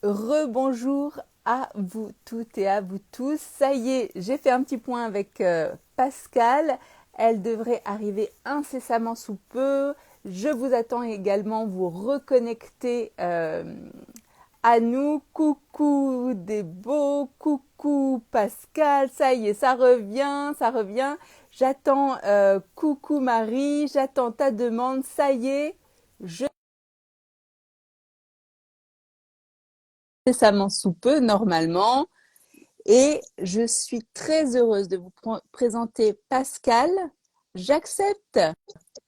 Rebonjour à vous toutes et à vous tous. Ça y est, j'ai fait un petit point avec Pascal. Elle devrait arriver incessamment sous peu. Je vous attends également vous reconnecter à nous. Coucou des beaux, coucou Pascal. Ça y est, ça revient, ça revient. J'attends coucou Marie, j'attends ta demande. Ça y est, je incessamment sous peu normalement. Et je suis très heureuse de vous présenter Pascal. J'accepte.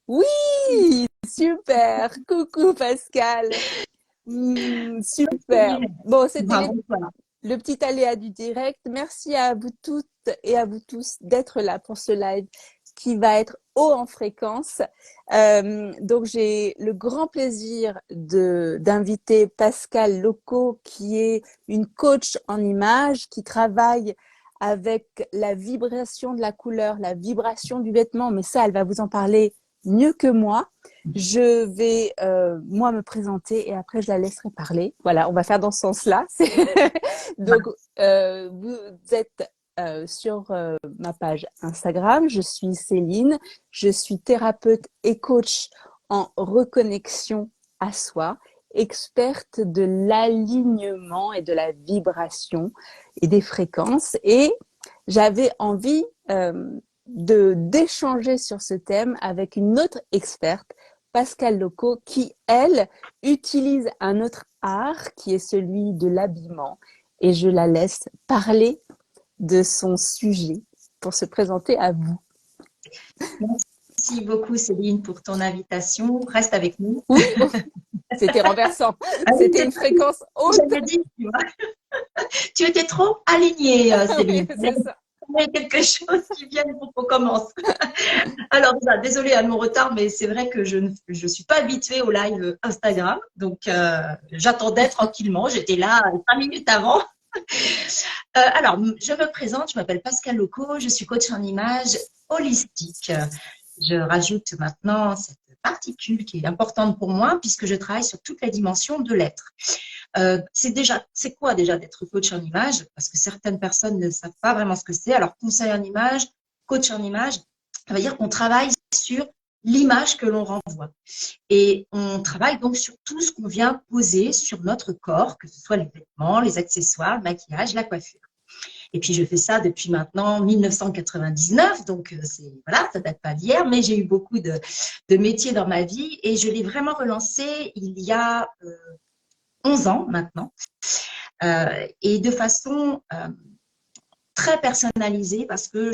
Oui, super. Coucou Pascal. Super. Céline, Bon, c'était bravo, voilà. le petit aléa du direct. Merci à vous toutes et à vous tous d'être là pour ce live qui va être haut en fréquence. Donc, j'ai le grand plaisir d'inviter Pascal Loco, qui est une coach en images, qui travaille avec la vibration de la couleur, la vibration du vêtement, mais ça, elle va vous en parler mieux que moi. Je vais, moi, me présenter et après, je la laisserai parler. Voilà, on va faire dans ce sens-là. Donc, vous êtes sur ma page Instagram. Je suis Céline. Je suis thérapeute et coach en reconnexion à soi, experte de l'alignement et de la vibration et des fréquences. Et j'avais envie d'échanger sur ce thème avec une autre experte, Pascal Loco, qui, elle, utilise un autre art qui est celui de l'habillement. Et je la laisse parler de son sujet pour se présenter à vous. Merci beaucoup, Céline, pour ton invitation. Reste avec nous. Oui, c'était renversant. Ah oui, C'était c'est une ça que fréquence haute. j'avais dit, tu vois. Tu étais trop alignée, Oui, Céline. c'est ça. Il y a quelque chose qui vient pour qu'on commence. Alors, désolée à mon retard, mais c'est vrai que je ne suis pas habituée au live Instagram. Donc, j'attendais tranquillement. J'étais là 5 minutes avant. Alors, je me présente. Je m'appelle Pascal Loco. Je suis coach en image holistique. Je rajoute maintenant cette particule qui est importante pour moi puisque je travaille sur toutes les dimensions de l'être. C'est quoi déjà d'être coach en image? Parce que certaines personnes ne savent pas vraiment ce que c'est. Alors, conseil en image, coach en image, ça veut dire qu'on travaille sur l'image que l'on renvoie. Et on travaille donc sur tout ce qu'on vient poser sur notre corps, que ce soit les vêtements, les accessoires, le maquillage, la coiffure. Et puis, je fais ça depuis maintenant 1999, donc voilà, ça date pas d'hier, mais j'ai eu beaucoup de métiers dans ma vie et je l'ai vraiment relancé il y a 11 ans maintenant, et de façon très personnalisée parce que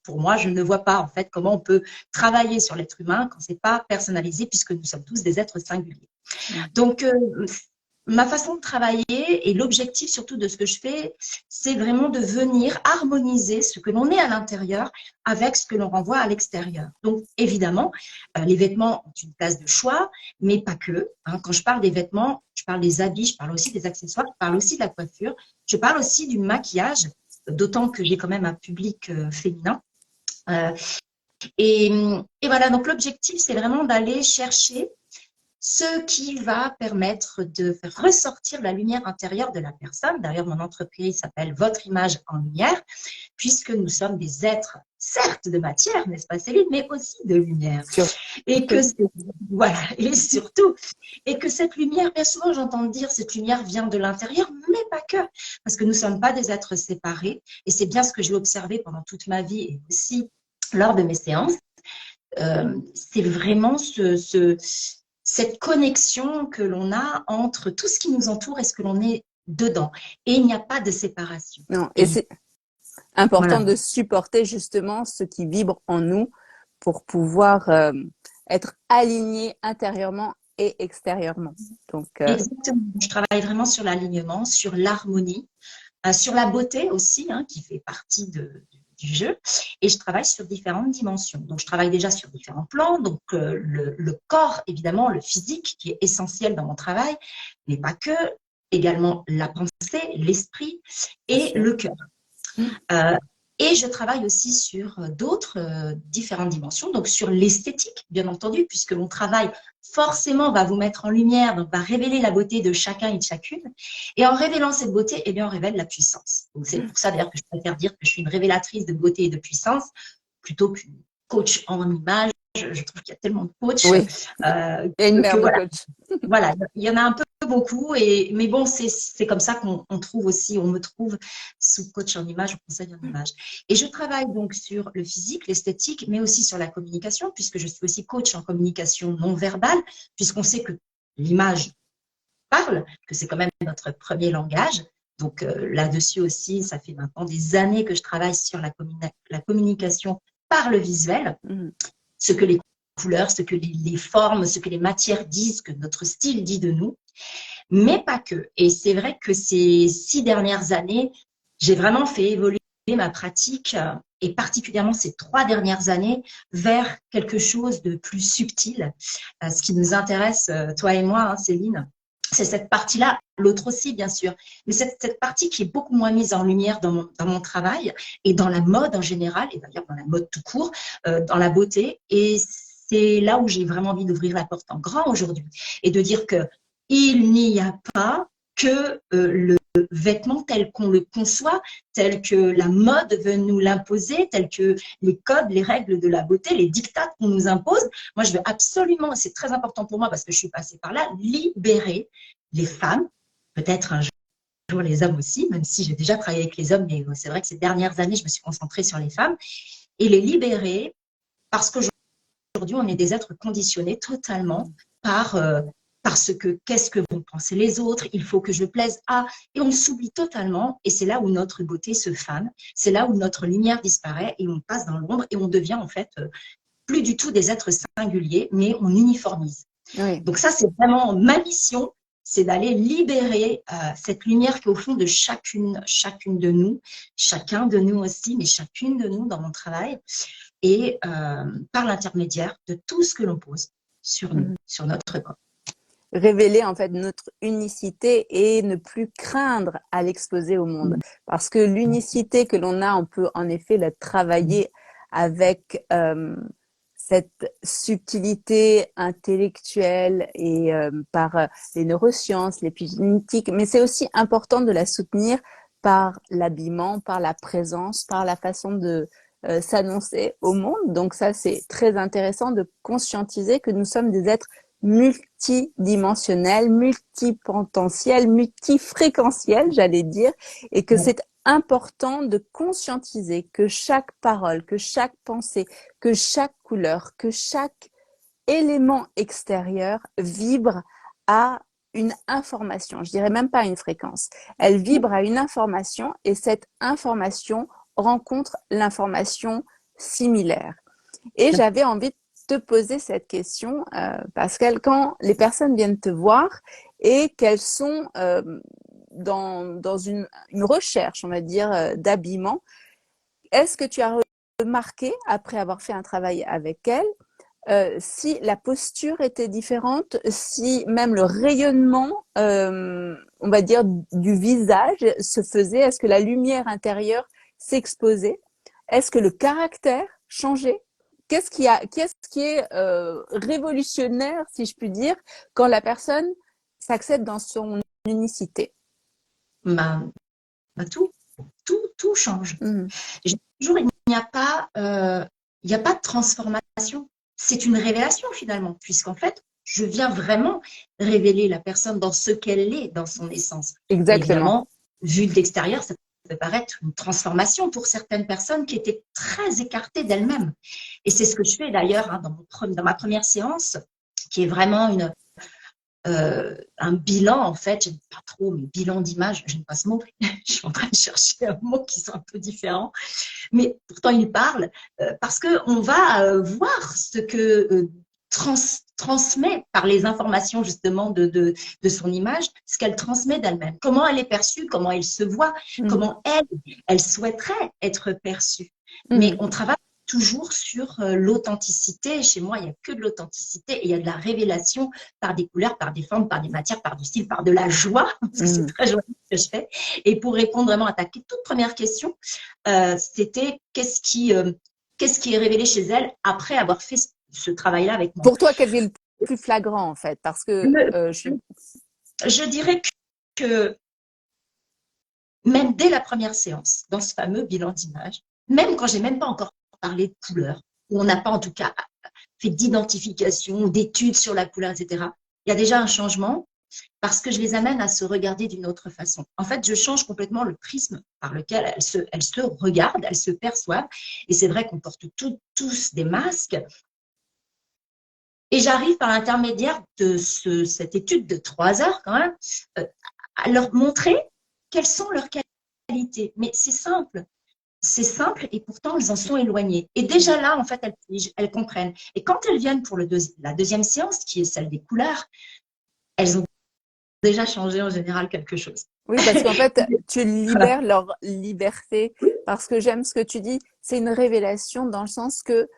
pour moi, je ne vois pas en fait comment on peut travailler sur l'être humain quand c'est pas personnalisé puisque nous sommes tous des êtres singuliers. Donc, ma façon de travailler et l'objectif surtout de ce que je fais, c'est vraiment de venir harmoniser ce que l'on est à l'intérieur avec ce que l'on renvoie à l'extérieur. Donc, évidemment, les vêtements ont une place de choix, mais pas que. Hein. Quand je parle des vêtements, je parle des habits, je parle aussi des accessoires, je parle aussi de la coiffure, je parle aussi du maquillage, d'autant que j'ai quand même un public féminin. Euh, et voilà, donc l'objectif, c'est vraiment d'aller chercher ce qui va permettre de faire ressortir la lumière intérieure de la personne. D'ailleurs, mon entreprise s'appelle Votre image en lumière, puisque nous sommes des êtres, certes de matière, n'est-ce pas Céline, mais aussi de lumière. Et que voilà, et surtout, et que cette lumière, bien souvent j'entends dire, cette lumière vient de l'intérieur, mais pas que, parce que nous ne sommes pas des êtres séparés, et c'est bien ce que j'ai observé pendant toute ma vie et aussi lors de mes séances. C'est vraiment cette connexion que l'on a entre tout ce qui nous entoure et ce que l'on est dedans. Et il n'y a pas de séparation. Non, et c'est important Voilà. de supporter justement ce qui vibre en nous pour pouvoir être aligné intérieurement et extérieurement. Donc, Exactement. Je travaille vraiment sur l'alignement, sur l'harmonie, sur la beauté aussi, hein, qui fait partie du jeu. Et je travaille sur différentes dimensions. Donc, je travaille déjà sur différents plans. Donc, le corps, évidemment, le physique, qui est essentiel dans mon travail, mais pas que. Également la pensée, l'esprit et le cœur. Et je travaille aussi sur d'autres différentes dimensions, donc sur l'esthétique, bien entendu, puisque mon travail forcément va vous mettre en lumière, donc va révéler la beauté de chacun et de chacune. Et en révélant cette beauté, eh bien, on révèle la puissance. Donc c'est pour ça d'ailleurs que je préfère dire que je suis une révélatrice de beauté et de puissance, plutôt qu'une coach en image. Je trouve qu'il y a tellement de coachs Oui, et une que mère de voilà, coach. voilà, il y en a un peu beaucoup, mais bon, c'est comme ça qu'on trouve aussi, on me trouve sous coach en image ou conseil en image. Et je travaille donc sur le physique, l'esthétique, mais aussi sur la communication, puisque je suis aussi coach en communication non verbale, puisqu'on sait que l'image parle, que c'est quand même notre premier langage. Donc là-dessus aussi, ça fait maintenant des années que je travaille sur la communication par le visuel, ce que les couleurs, ce que les formes, ce que les matières disent, que notre style dit de nous, mais pas que. Et c'est vrai que ces 6 dernières années, j'ai vraiment fait évoluer ma pratique et particulièrement ces 3 dernières années vers quelque chose de plus subtil. Ce qui nous intéresse, toi et moi, hein, Céline, c'est cette partie-là, l'autre aussi bien sûr, mais cette partie qui est beaucoup moins mise en lumière dans mon travail et dans la mode en général, et d'ailleurs dans la mode tout court, dans la beauté. Et c'est là où j'ai vraiment envie d'ouvrir la porte en grand aujourd'hui et de dire que il n'y a pas que le vêtement tel qu'on le conçoit, tel que la mode veut nous l'imposer, tel que les codes, les règles de la beauté, les dictats qu'on nous impose. Moi, je veux absolument, c'est très important pour moi parce que je suis passée par là, libérer les femmes, peut-être un jour les hommes aussi, même si j'ai déjà travaillé avec les hommes, mais c'est vrai que ces dernières années, je me suis concentrée sur les femmes, et les libérer parce qu'aujourd'hui, on est des êtres conditionnés totalement par parce que qu'est-ce que vont penser les autres, il faut que je plaise à, et on s'oublie totalement, et c'est là où notre beauté se fane, c'est là où notre lumière disparaît, et on passe dans l'ombre, et on devient en fait plus du tout des êtres singuliers, mais on uniformise. Oui. Donc ça, c'est vraiment ma mission, c'est d'aller libérer cette lumière qui est au fond de chacune de nous, chacun de nous aussi, mais chacune de nous dans mon travail, et par l'intermédiaire de tout ce que l'on pose sur nous, sur notre corps. Révéler en fait notre unicité et ne plus craindre à l'exposer au monde. Parce que l'unicité que l'on a, on peut en effet la travailler avec cette subtilité intellectuelle et par les neurosciences, l'épigénétique, mais c'est aussi important de la soutenir par l'habillement, par la présence, par la façon de s'annoncer au monde. Donc ça, c'est très intéressant de conscientiser que nous sommes des êtres multidimensionnel, multipotentiel, multifréquentiel, j'allais dire, et que c'est important de conscientiser que chaque parole, que chaque pensée, que chaque couleur, que chaque élément extérieur vibre à une information. Je dirais même pas une fréquence. Elle vibre à une information et cette information rencontre l'information similaire. Et j'avais envie de te poser cette question, Pascal, quand les personnes viennent te voir et qu'elles sont dans une recherche, on va dire, d'habillement, est-ce que tu as remarqué, après avoir fait un travail avec elles, si la posture était différente, si même le rayonnement, on va dire, du visage se faisait, est-ce que la lumière intérieure s'exposait, est-ce que le caractère changeait? Qu'est-ce qui est révolutionnaire, si je puis dire, quand la personne s'accepte dans son unicité? Bah, tout change. Toujours, il n'y a pas de transformation. C'est une révélation finalement, puisqu'en fait, je viens vraiment révéler la personne dans ce qu'elle est, dans son essence. Exactement. Et évidemment, vu de l'extérieur, ça peut paraître une transformation pour certaines personnes qui étaient très écartées d'elles-mêmes. Et c'est ce que je fais d'ailleurs hein, dans ma première séance, qui est vraiment un bilan, en fait, j'aime pas trop, mais bilan d'image, j'aime pas ce mot, je suis en train de chercher un mot qui soit un peu différent, mais pourtant il parle, parce qu'on va voir ce que transmet par les informations justement de son image, ce qu'elle transmet d'elle-même, comment elle est perçue, comment elle se voit, comment elle souhaiterait être perçue. Mais on travaille toujours sur l'authenticité. Chez moi, il n'y a que de l'authenticité et il y a de la révélation par des couleurs, par des formes, par des matières, par du style, par de la joie, parce que c'est très joyeux que je fais. Et pour répondre vraiment à ta toute première question, c'était qu'est-ce qui est révélé chez elle après avoir fait ce travail-là avec moi. Pour toi, quel est le plus flagrant, en fait? Parce que je dirais que même dès la première séance, dans ce fameux bilan d'image, même quand j'ai même pas encore parlé de couleur, où on n'a pas en tout cas fait d'identification, d'études sur la couleur, etc., il y a déjà un changement parce que je les amène à se regarder d'une autre façon. En fait, je change complètement le prisme par lequel elles se regardent, elles se perçoivent. Et c'est vrai qu'on porte tous des masques. Et j'arrive par l'intermédiaire de cette étude de 3 heures quand même, à leur montrer quelles sont leurs qualités. Mais c'est simple et pourtant elles en sont éloignées. Et déjà là, en fait, elles comprennent. Et quand elles viennent pour la deuxième séance, qui est celle des couleurs, elles ont déjà changé en général quelque chose. Oui, parce qu'en fait, tu libères Voilà. leur liberté. Parce que j'aime ce que tu dis, c'est une révélation dans le sens que,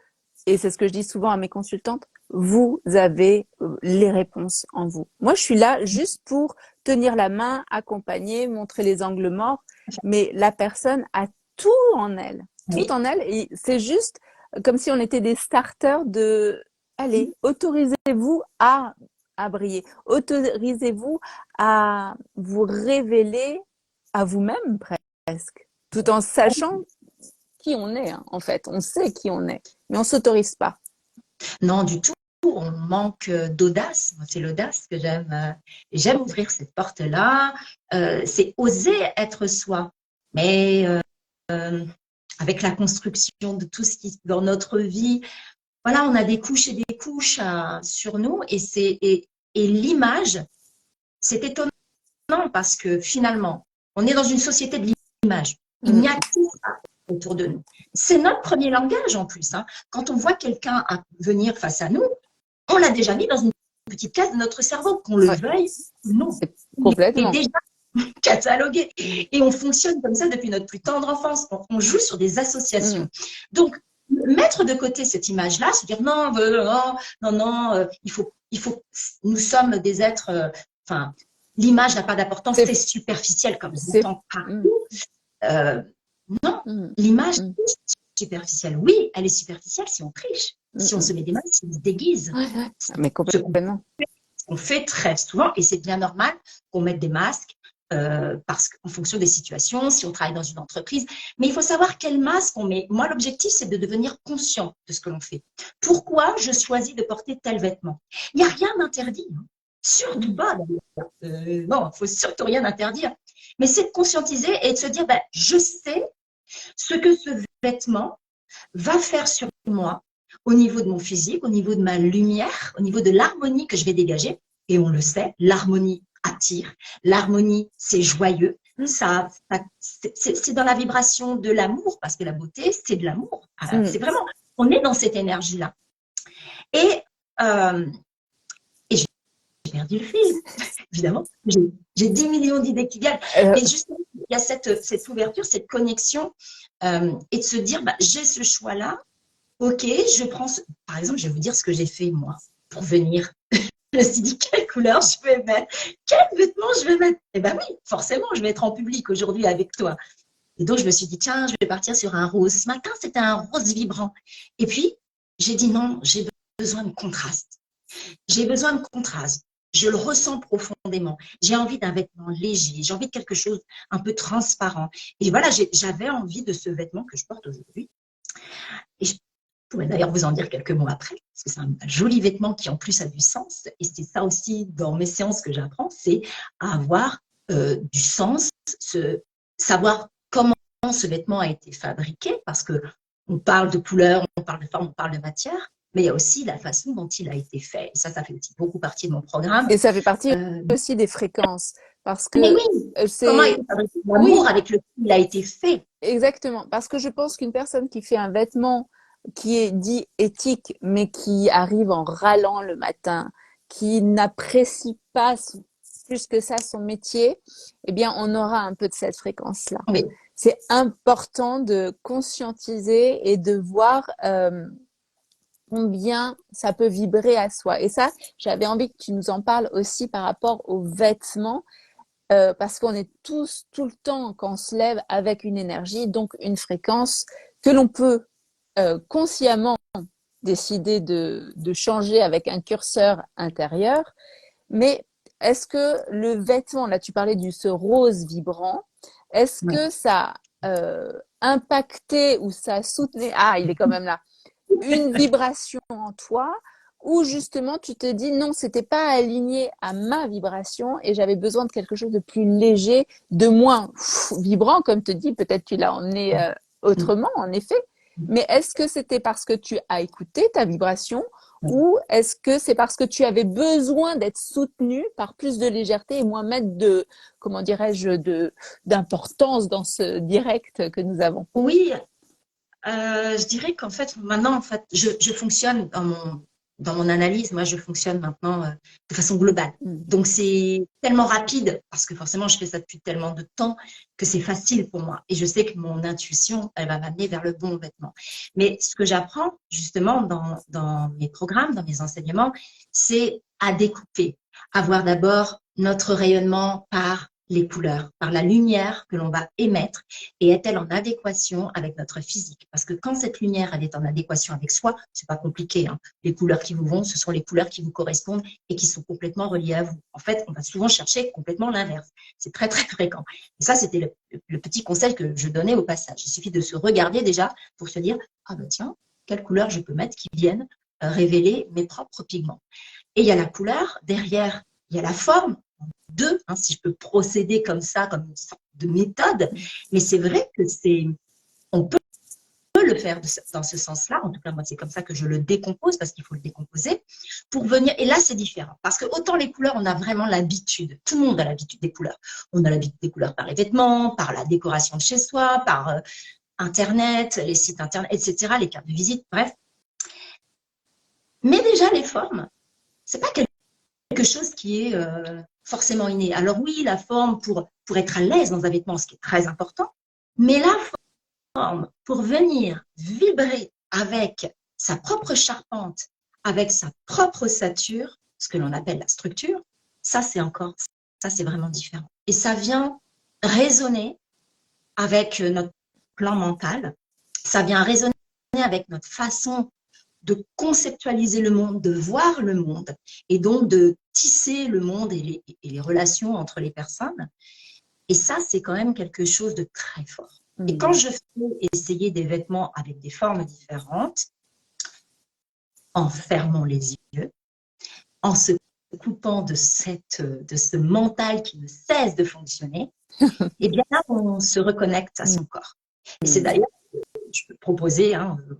et c'est ce que je dis souvent à mes consultantes, vous avez les réponses en vous. Moi, je suis là juste pour tenir la main, accompagner, montrer les angles morts, mais la personne a tout en elle, Oui. tout en elle, et c'est juste comme si on était des starters de, allez, autorisez-vous à briller, autorisez-vous à vous révéler à vous-même presque, tout en sachant qui on est, hein, en fait. On sait qui on est, mais on s'autorise pas. Non, du tout. On manque d'audace. C'est l'audace que j'aime. J'aime ouvrir cette porte-là. C'est oser être soi. Mais avec la construction de tout ce qui dans notre vie, voilà, on a des couches et des couches sur nous. Et l'image, c'est étonnant parce que finalement, on est dans une société de l'image. Il n'y a que ça autour de nous. C'est notre premier langage en plus. Hein. Quand on voit quelqu'un venir face à nous, on l'a déjà mis dans une petite case de notre cerveau, qu'on le veuille ou non. Complètement. Il est déjà catalogué. Et on fonctionne comme ça depuis notre plus tendre enfance. On joue sur des associations. Donc, mettre de côté cette image-là, se dire non, il faut, nous sommes des êtres, enfin, l'image n'a pas d'importance, c'est superficiel comme on entend partout. Non, l'image est superficielle. Oui, elle est superficielle si on triche, si on se met des masques, si on se déguise. Mais complètement. On fait très souvent, et c'est bien normal qu'on mette des masques parce qu'en fonction des situations, si on travaille dans une entreprise. Mais il faut savoir quel masque on met. Moi, l'objectif, c'est de devenir conscient de ce que l'on fait. Pourquoi je choisis de porter tel vêtement? Il n'y a rien d'interdit. Hein. Surtout pas, d'ailleurs. Non, il ne faut surtout rien interdire. Mais c'est de conscientiser et de se dire, ben, je sais ce que ce vêtement va faire sur moi au niveau de mon physique, au niveau de ma lumière, au niveau de l'harmonie que je vais dégager. Et on le sait, l'harmonie attire, l'harmonie, c'est joyeux. C'est dans la vibration de l'amour, parce que la beauté, c'est de l'amour. C'est vraiment, on est dans cette énergie-là. Et j'ai perdu le fil, évidemment. J'ai 10 millions d'idées qui viennent. Mais justement, il y a cette ouverture, cette connexion, et de se dire, bah, j'ai ce choix-là. Ok, je prends, par exemple, je vais vous dire ce que j'ai fait moi pour venir. Je me suis dit, quelle couleur je vais mettre? Quel vêtement je vais mettre? Eh bien oui, forcément, je vais être en public aujourd'hui avec toi. Et donc, je me suis dit, tiens, je vais partir sur un rose. Ce matin, c'était un rose vibrant. Et puis, j'ai dit non, j'ai besoin de contraste. J'ai besoin de contraste. Je le ressens profondément. J'ai envie d'un vêtement léger. J'ai envie de quelque chose un peu transparent. Et voilà, j'avais envie de ce vêtement que je porte aujourd'hui. Et je pourrais d'ailleurs vous en dire quelques mots après, parce que c'est un joli vêtement qui en plus a du sens. Et c'est ça aussi dans mes séances que j'apprends, c'est à avoir du sens, savoir comment ce vêtement a été fabriqué, parce que on parle de couleur, on parle de forme, on parle de matière, mais il y a aussi la façon dont il a été fait. Et ça fait aussi beaucoup partie de mon programme. Et ça fait partie aussi des fréquences, parce que oui, comment a été fabriqué l'amour avec lequel il a été fait. Exactement, parce que je pense qu'une personne qui fait un vêtement qui est dit éthique, mais qui arrive en râlant le matin, qui n'apprécie pas plus que ça son métier, eh bien, on aura un peu de cette fréquence-là. Oui. C'est important de conscientiser et de voir combien ça peut vibrer à soi. Et ça, j'avais envie que tu nous en parles aussi par rapport aux vêtements. parce qu'on est tous, tout le temps, quand on se lève, avec une énergie, donc une fréquence que l'on peut consciemment décider de changer avec un curseur intérieur. Mais est-ce que le vêtement, là tu parlais du ce rose vibrant, est-ce Ouais. que ça impactait ou ça soutenait, ah il est quand même là, une vibration en toi ou justement tu te dis non, c'était pas aligné à ma vibration et j'avais besoin de quelque chose de plus léger, de moins vibrant, comme tu dis, peut-être tu l'as emmené autrement en effet. Mais est-ce que c'était parce que tu as écouté ta vibration ou est-ce que c'est parce que tu avais besoin d'être soutenu par plus de légèreté et moins mettre de, comment dirais-je, d'importance dans ce direct que nous avons? Oui, je dirais qu'en fait, maintenant, en fait, je fonctionne dans mon analyse, moi, je fonctionne maintenant de façon globale. Donc, c'est tellement rapide, parce que forcément, je fais ça depuis tellement de temps, que c'est facile pour moi. Et je sais que mon intuition, elle va m'amener vers le bon vêtement. Mais ce que j'apprends, justement, dans mes programmes, dans mes enseignements, c'est à découper. À voir d'abord notre rayonnement par les couleurs, par la lumière que l'on va émettre et est-elle en adéquation avec notre physique? Parce que quand cette lumière elle est en adéquation avec soi, c'est pas compliqué, hein. Les couleurs qui vous vont, ce sont les couleurs qui vous correspondent et qui sont complètement reliées à vous. En fait, on va souvent chercher complètement l'inverse. C'est très très fréquent. Et ça, c'était le petit conseil que je donnais au passage. Il suffit de se regarder déjà pour se dire ah ben tiens, quelle couleur je peux mettre qui vienne révéler mes propres pigments. Et il y a la couleur, derrière, il y a la forme, deux, hein, si je peux procéder comme ça, comme une sorte de méthode. Mais c'est vrai que on peut le faire dans ce sens-là. En tout cas, moi, c'est comme ça que je le décompose parce qu'il faut le décomposer pour venir. Et là, c'est différent parce que autant les couleurs, on a vraiment l'habitude. Tout le monde a l'habitude des couleurs. On a l'habitude des couleurs par les vêtements, par la décoration de chez soi, par Internet, les sites Internet, etc., les cartes de visite, bref. Mais déjà, les formes, c'est pas quelque chose qui est forcément inné. Alors oui, la forme pour être à l'aise dans un vêtement, ce qui est très important, mais la forme pour venir vibrer avec sa propre charpente, avec sa propre ossature, ce que l'on appelle la structure, ça c'est vraiment différent. Et ça vient résonner avec notre plan mental, ça vient résonner avec notre façon de conceptualiser le monde, de voir le monde, et donc de tisser le monde et les relations entre les personnes. Et ça, c'est quand même quelque chose de très fort. Et quand je fais essayer des vêtements avec des formes différentes, en fermant les yeux, en se coupant de ce mental qui ne cesse de fonctionner, et bien là, on se reconnecte à son corps. Et c'est d'ailleurs je peux proposer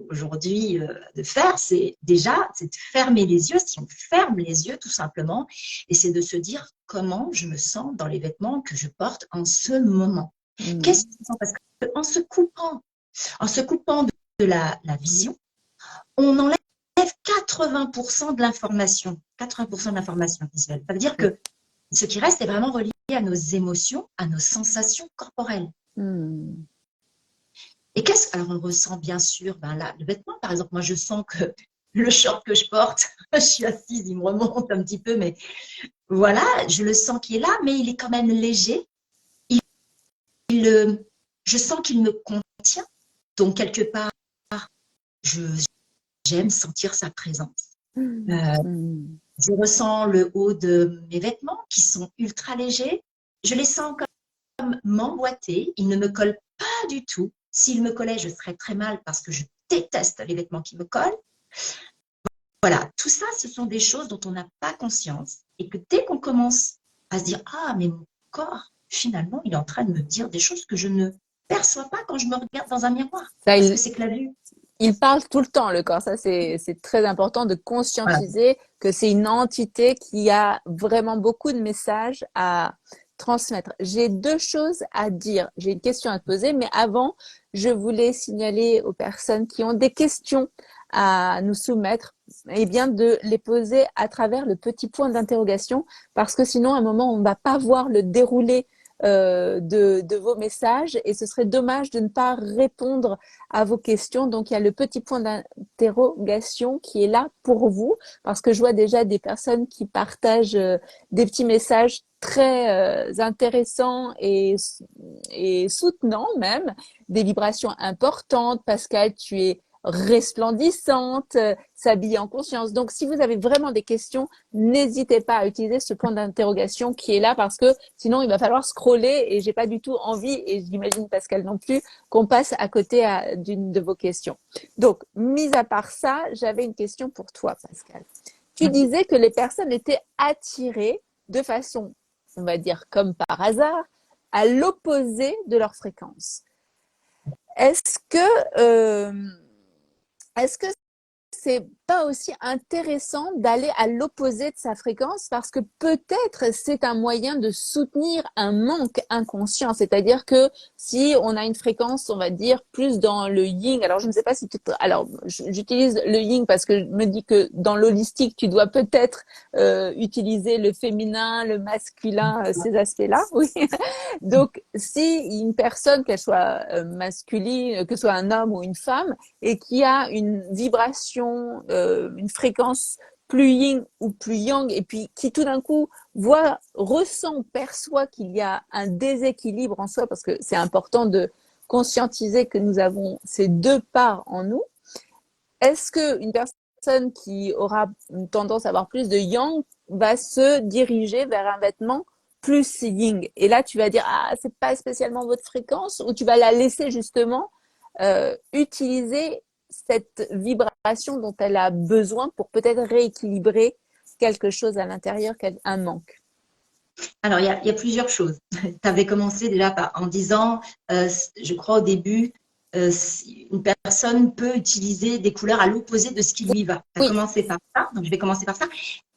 aujourd'hui de faire, c'est de fermer les yeux, si on ferme les yeux tout simplement, et c'est de se dire comment je me sens dans les vêtements que je porte en ce moment. Qu'est-ce que je sens? Parce qu'en se coupant de la vision, on enlève 80% de l'information, 80% de l'information visuelle. Ça veut dire que ce qui reste est vraiment relié à nos émotions, à nos sensations corporelles. Et alors on ressent bien sûr là, le vêtement, par exemple, moi je sens que le short que je porte, je suis assise, il me remonte un petit peu, mais voilà, je le sens qu'il est là, mais il est quand même léger. Je sens qu'il me contient, donc quelque part, j'aime sentir sa présence. Je ressens le haut de mes vêtements qui sont ultra légers. Je les sens comme m'emboîter, ils ne me collent pas du tout. S'il me collait, je serais très mal parce que je déteste les vêtements qui me collent. Voilà, tout ça, ce sont des choses dont on n'a pas conscience et que dès qu'on commence à se dire « Ah, mais mon corps, finalement, il est en train de me dire des choses que je ne perçois pas quand je me regarde dans un miroir. » Parce que c'est que la vue. Il parle tout le temps, le corps. Ça, c'est très important de conscientiser que c'est une entité qui a vraiment beaucoup de messages à transmettre. J'ai deux choses à dire. J'ai une question à te poser, mais avant, je voulais signaler aux personnes qui ont des questions à nous soumettre, eh bien, de les poser à travers le petit point d'interrogation, parce que sinon, à un moment, on ne va pas voir le déroulé de vos messages et ce serait dommage de ne pas répondre à vos questions. Donc, il y a le petit point d'interrogation qui est là pour vous parce que je vois déjà des personnes qui partagent des petits messages très intéressants et soutenants même, des vibrations importantes. Pascal, tu es resplendissante, s'habiller en conscience. Donc, si vous avez vraiment des questions, n'hésitez pas à utiliser ce point d'interrogation qui est là parce que sinon, il va falloir scroller et j'ai pas du tout envie, et j'imagine Pascal non plus, qu'on passe à côté d'une de vos questions. Donc, mis à part ça, j'avais une question pour toi, Pascal. Tu disais que les personnes étaient attirées de façon, on va dire comme par hasard, à l'opposé de leur fréquence. Est-ce que est-ce que c'est pas aussi intéressant d'aller à l'opposé de sa fréquence parce que peut-être c'est un moyen de soutenir un manque inconscient. C'est-à-dire que si on a une fréquence, on va dire, plus dans le yin, alors je ne sais pas si alors j'utilise le yin parce que je me dis que dans l'holistique, tu dois peut-être utiliser le féminin, le masculin, ces aspects-là. Oui. Donc, si une personne, qu'elle soit masculine, que ce soit un homme ou une femme, et qui a une vibration, une fréquence plus yin ou plus yang, et puis qui tout d'un coup voit, ressent, perçoit qu'il y a un déséquilibre en soi, parce que c'est important de conscientiser que nous avons ces deux parts en nous. Est-ce qu'une personne qui aura une tendance à avoir plus de yang va se diriger vers un vêtement plus yin? Et là, tu vas dire, ah, c'est pas spécialement votre fréquence, ou tu vas la laisser justement utiliser cette vibration dont elle a besoin pour peut-être rééquilibrer quelque chose à l'intérieur, un manque. Alors, il y a plusieurs choses. Tu avais commencé déjà en disant, je crois au début, une personne peut utiliser des couleurs à l'opposé de ce qui lui va. Tu as commencé par ça, donc je vais commencer par ça.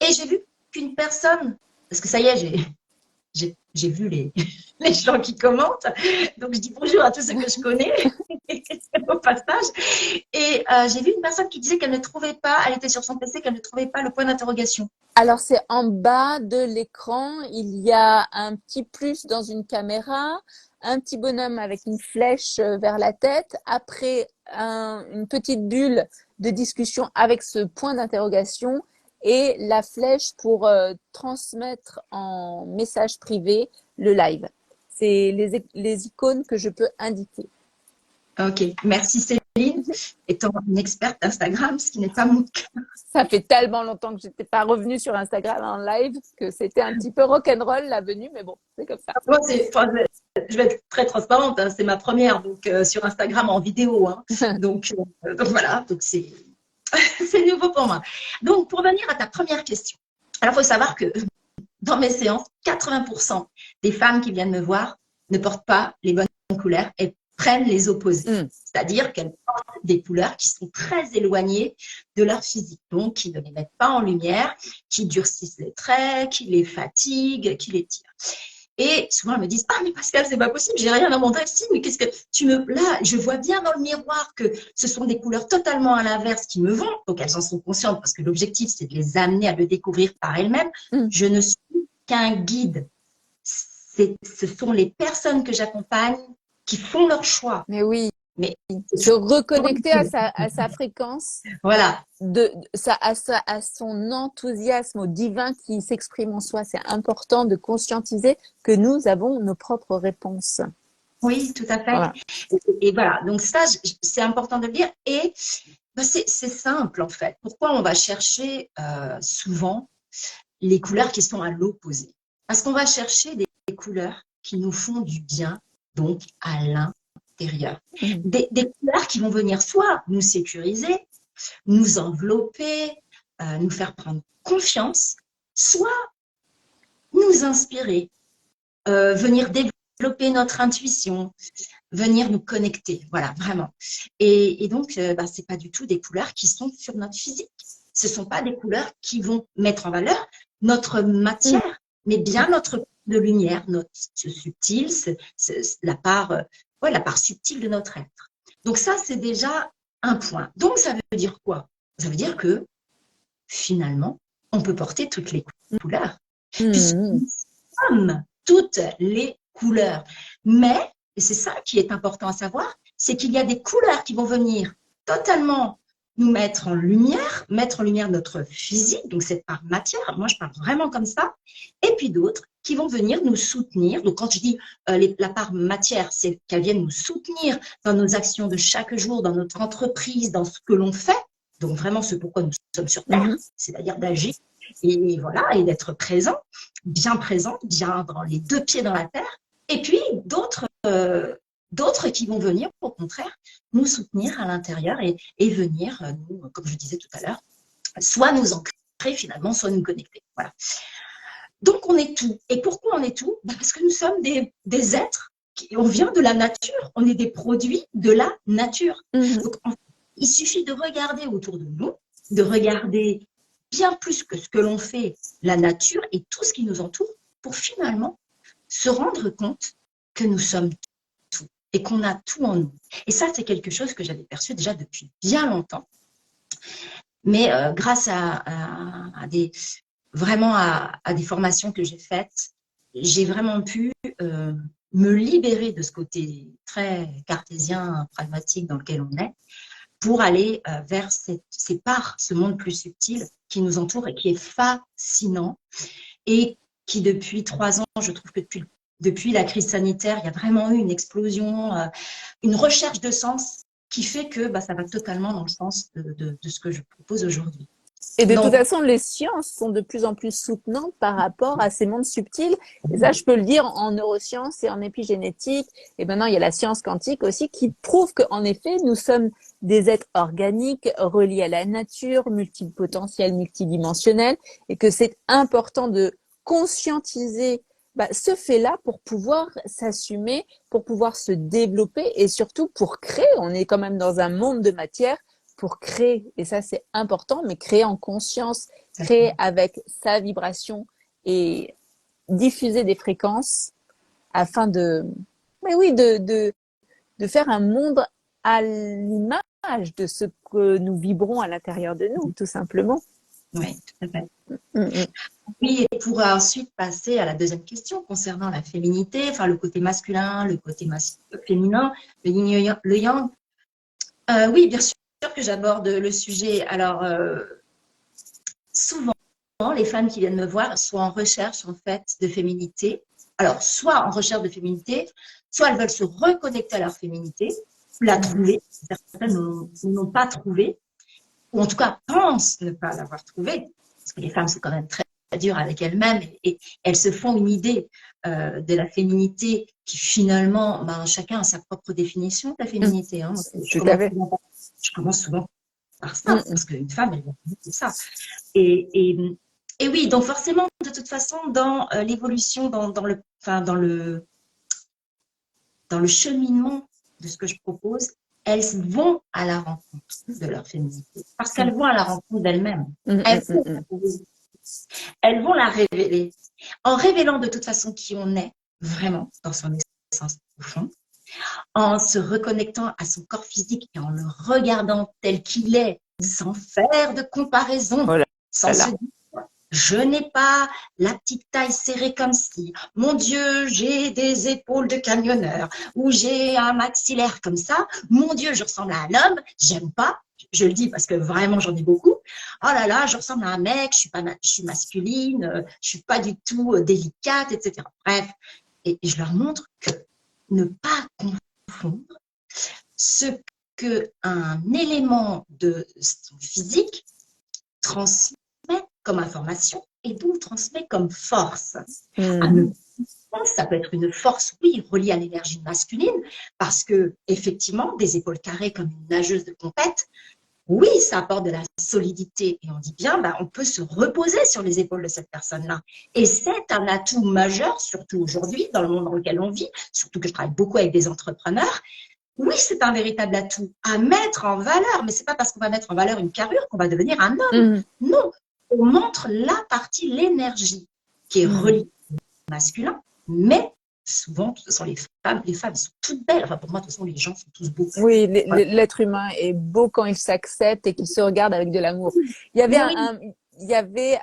Et j'ai vu qu'une personne, parce que ça y est, j'ai vu les gens qui commentent, donc je dis bonjour à tous ceux que je connais au passage. Et j'ai vu une personne qui disait qu'elle ne trouvait pas, elle était sur son PC, qu'elle ne trouvait pas le point d'interrogation. Alors, c'est en bas de l'écran, il y a un petit plus dans une caméra, un petit bonhomme avec une flèche vers la tête, après une petite bulle de discussion avec ce point d'interrogation et la flèche pour transmettre en message privé le live. C'est les icônes que je peux indiquer. Ok, merci Céline, étant une experte d'Instagram, ce qui n'est pas mon cas. Ça fait tellement longtemps que je n'étais pas revenue sur Instagram en live que c'était un petit peu rock'n'roll la venue, mais bon, c'est comme ça. Moi, je vais être très transparente, hein, c'est ma première donc sur Instagram en vidéo, hein. donc voilà, donc c'est nouveau pour moi. Donc pour venir à ta première question, alors il faut savoir que dans mes séances, 80% des femmes qui viennent me voir ne portent pas les bonnes couleurs et prennent les opposés. C'est-à-dire qu'elles portent des couleurs qui sont très éloignées de leur physique, donc qui ne les mettent pas en lumière, qui durcissent les traits, qui les fatiguent, qui les tirent. Et souvent, elles me disent « Ah, mais Pascal, c'est pas possible, j'ai rien dans mon dressing, mais qu'est-ce que tu me… » Là, je vois bien dans le miroir que ce sont des couleurs totalement à l'inverse qui me vont. Donc, elles en sont conscientes parce que l'objectif, c'est de les amener à le découvrir par elles-mêmes. Je ne suis qu'un guide. Ce sont les personnes que j'accompagne qui font leur choix. Mais oui, mais se reconnecter à sa fréquence, voilà, à son enthousiasme au divin qui s'exprime en soi. C'est important de conscientiser que nous avons nos propres réponses. Oui, tout à fait. Voilà. Et voilà, donc ça, c'est important de le dire. Et ben, c'est simple en fait. Pourquoi on va chercher souvent les couleurs qui sont à l'opposé? Parce qu'on va chercher des couleurs qui nous font du bien, donc à l'intérieur. Des couleurs qui vont venir soit nous sécuriser, nous envelopper, nous faire prendre confiance, soit nous inspirer, venir développer notre intuition, venir nous connecter, voilà, vraiment. Et donc, bah, ce n'est pas du tout des couleurs qui sont sur notre physique. Ce ne sont pas des couleurs qui vont mettre en valeur notre matière, mais bien notre de lumière, notre subtil, la part subtile de notre être. Donc ça, c'est déjà un point. Donc ça veut dire quoi? Ça veut dire que finalement, on peut porter toutes les couleurs. Puisque nous sommes toutes les couleurs. Mais, et c'est ça qui est important à savoir, c'est qu'il y a des couleurs qui vont venir totalement nous mettre en lumière notre physique, donc cette part matière, moi je parle vraiment comme ça, et puis d'autres qui vont venir nous soutenir. Donc quand je dis la part matière, c'est qu'elles viennent nous soutenir dans nos actions de chaque jour, dans notre entreprise, dans ce que l'on fait, donc vraiment ce pourquoi nous sommes sur Terre, c'est-à-dire d'agir et voilà, et d'être présent, bien dans les deux pieds dans la terre, et puis d'autres qui vont venir, au contraire, nous soutenir à l'intérieur et venir, nous, comme je disais tout à l'heure, soit nous ancrer finalement, soit nous connecter. Voilà. Donc on est tout. Et pourquoi on est tout? Parce que nous sommes des êtres, on vient de la nature, on est des produits de la nature. Donc il suffit de regarder autour de nous, de regarder bien plus que ce que l'on fait, la nature et tout ce qui nous entoure, pour finalement se rendre compte que nous sommes tout et qu'on a tout en nous. Et ça, c'est quelque chose que j'avais perçu déjà depuis bien longtemps. Mais grâce vraiment à des formations que j'ai faites, j'ai vraiment pu me libérer de ce côté très cartésien, pragmatique dans lequel on est, pour aller vers ces parts, ce monde plus subtil qui nous entoure et qui est fascinant et qui depuis 3 ans, je trouve que depuis la crise sanitaire, il y a vraiment eu une explosion, une recherche de sens qui fait que ça va totalement dans le sens de ce que je propose aujourd'hui. Et de toute façon, les sciences sont de plus en plus soutenantes par rapport à ces mondes subtils. Et ça, je peux le dire en neurosciences et en épigénétique. Et maintenant, il y a la science quantique aussi qui prouve qu'en effet, nous sommes des êtres organiques reliés à la nature, multipotentiels, multidimensionnels, et que c'est important de conscientiser ce fait-là pour pouvoir s'assumer, pour pouvoir se développer et surtout pour créer. On est quand même dans un monde de matière pour créer, et ça c'est important, mais créer en conscience, créer avec sa vibration et diffuser des fréquences afin de faire un monde à l'image de ce que nous vibrons à l'intérieur de nous, tout simplement. Oui, tout à fait. Oui, et pour ensuite passer à la deuxième question concernant la féminité, enfin le côté masculin, le côté féminin, le yin, le yang. Oui, bien sûr que j'aborde le sujet. Alors, souvent, les femmes qui viennent me voir sont en recherche, en fait, de féminité. Alors, soit en recherche de féminité, soit elles veulent se reconnecter à leur féminité, la trouver. Certaines n'ont pas trouvé, ou en tout cas pensent ne pas l'avoir trouvée, parce que les femmes sont quand même très dures avec elles-mêmes et elles se font une idée de la féminité qui finalement, chacun a sa propre définition de la féminité. Hein. Je commence souvent par ça, parce qu'une femme, elle va dire ça. Et oui, donc forcément, de toute façon, dans l'évolution, dans le cheminement de ce que je propose, elles vont à la rencontre de leur féminité, parce qu'elles vont à la rencontre d'elles-mêmes. Elles vont la révéler. En révélant de toute façon qui on est vraiment dans son essence profonde, en se reconnectant à son corps physique et en le regardant tel qu'il est, sans faire de comparaison, sans se dire je n'ai pas la petite taille serrée comme ci, mon Dieu, j'ai des épaules de camionneur, ou j'ai un maxillaire comme ça, mon Dieu, je ressemble à un homme, j'aime pas, je le dis parce que vraiment j'en ai beaucoup, oh là là, je ressemble à un mec, je suis masculine, je suis pas du tout délicate, etc. Bref, et je leur montre que ne pas confondre ce qu'un élément de son physique transmet comme information et donc transmet comme force. Ça peut être une force, oui, reliée à l'énergie masculine, parce que effectivement, des épaules carrées comme une nageuse de compète, oui, ça apporte de la solidité. Et on dit bien, on peut se reposer sur les épaules de cette personne-là. Et c'est un atout majeur, surtout aujourd'hui, dans le monde dans lequel on vit, surtout que je travaille beaucoup avec des entrepreneurs. Oui, c'est un véritable atout à mettre en valeur, mais c'est pas parce qu'on va mettre en valeur une carrure qu'on va devenir un homme. Non, on montre la partie, l'énergie qui est reliée au masculin, mais souvent, ce sont les femmes sont toutes belles. Enfin, pour moi, de toute façon, les gens sont tous beaux. Oui, l'être humain est beau quand il s'accepte et qu'il se regarde avec de l'amour. Il y avait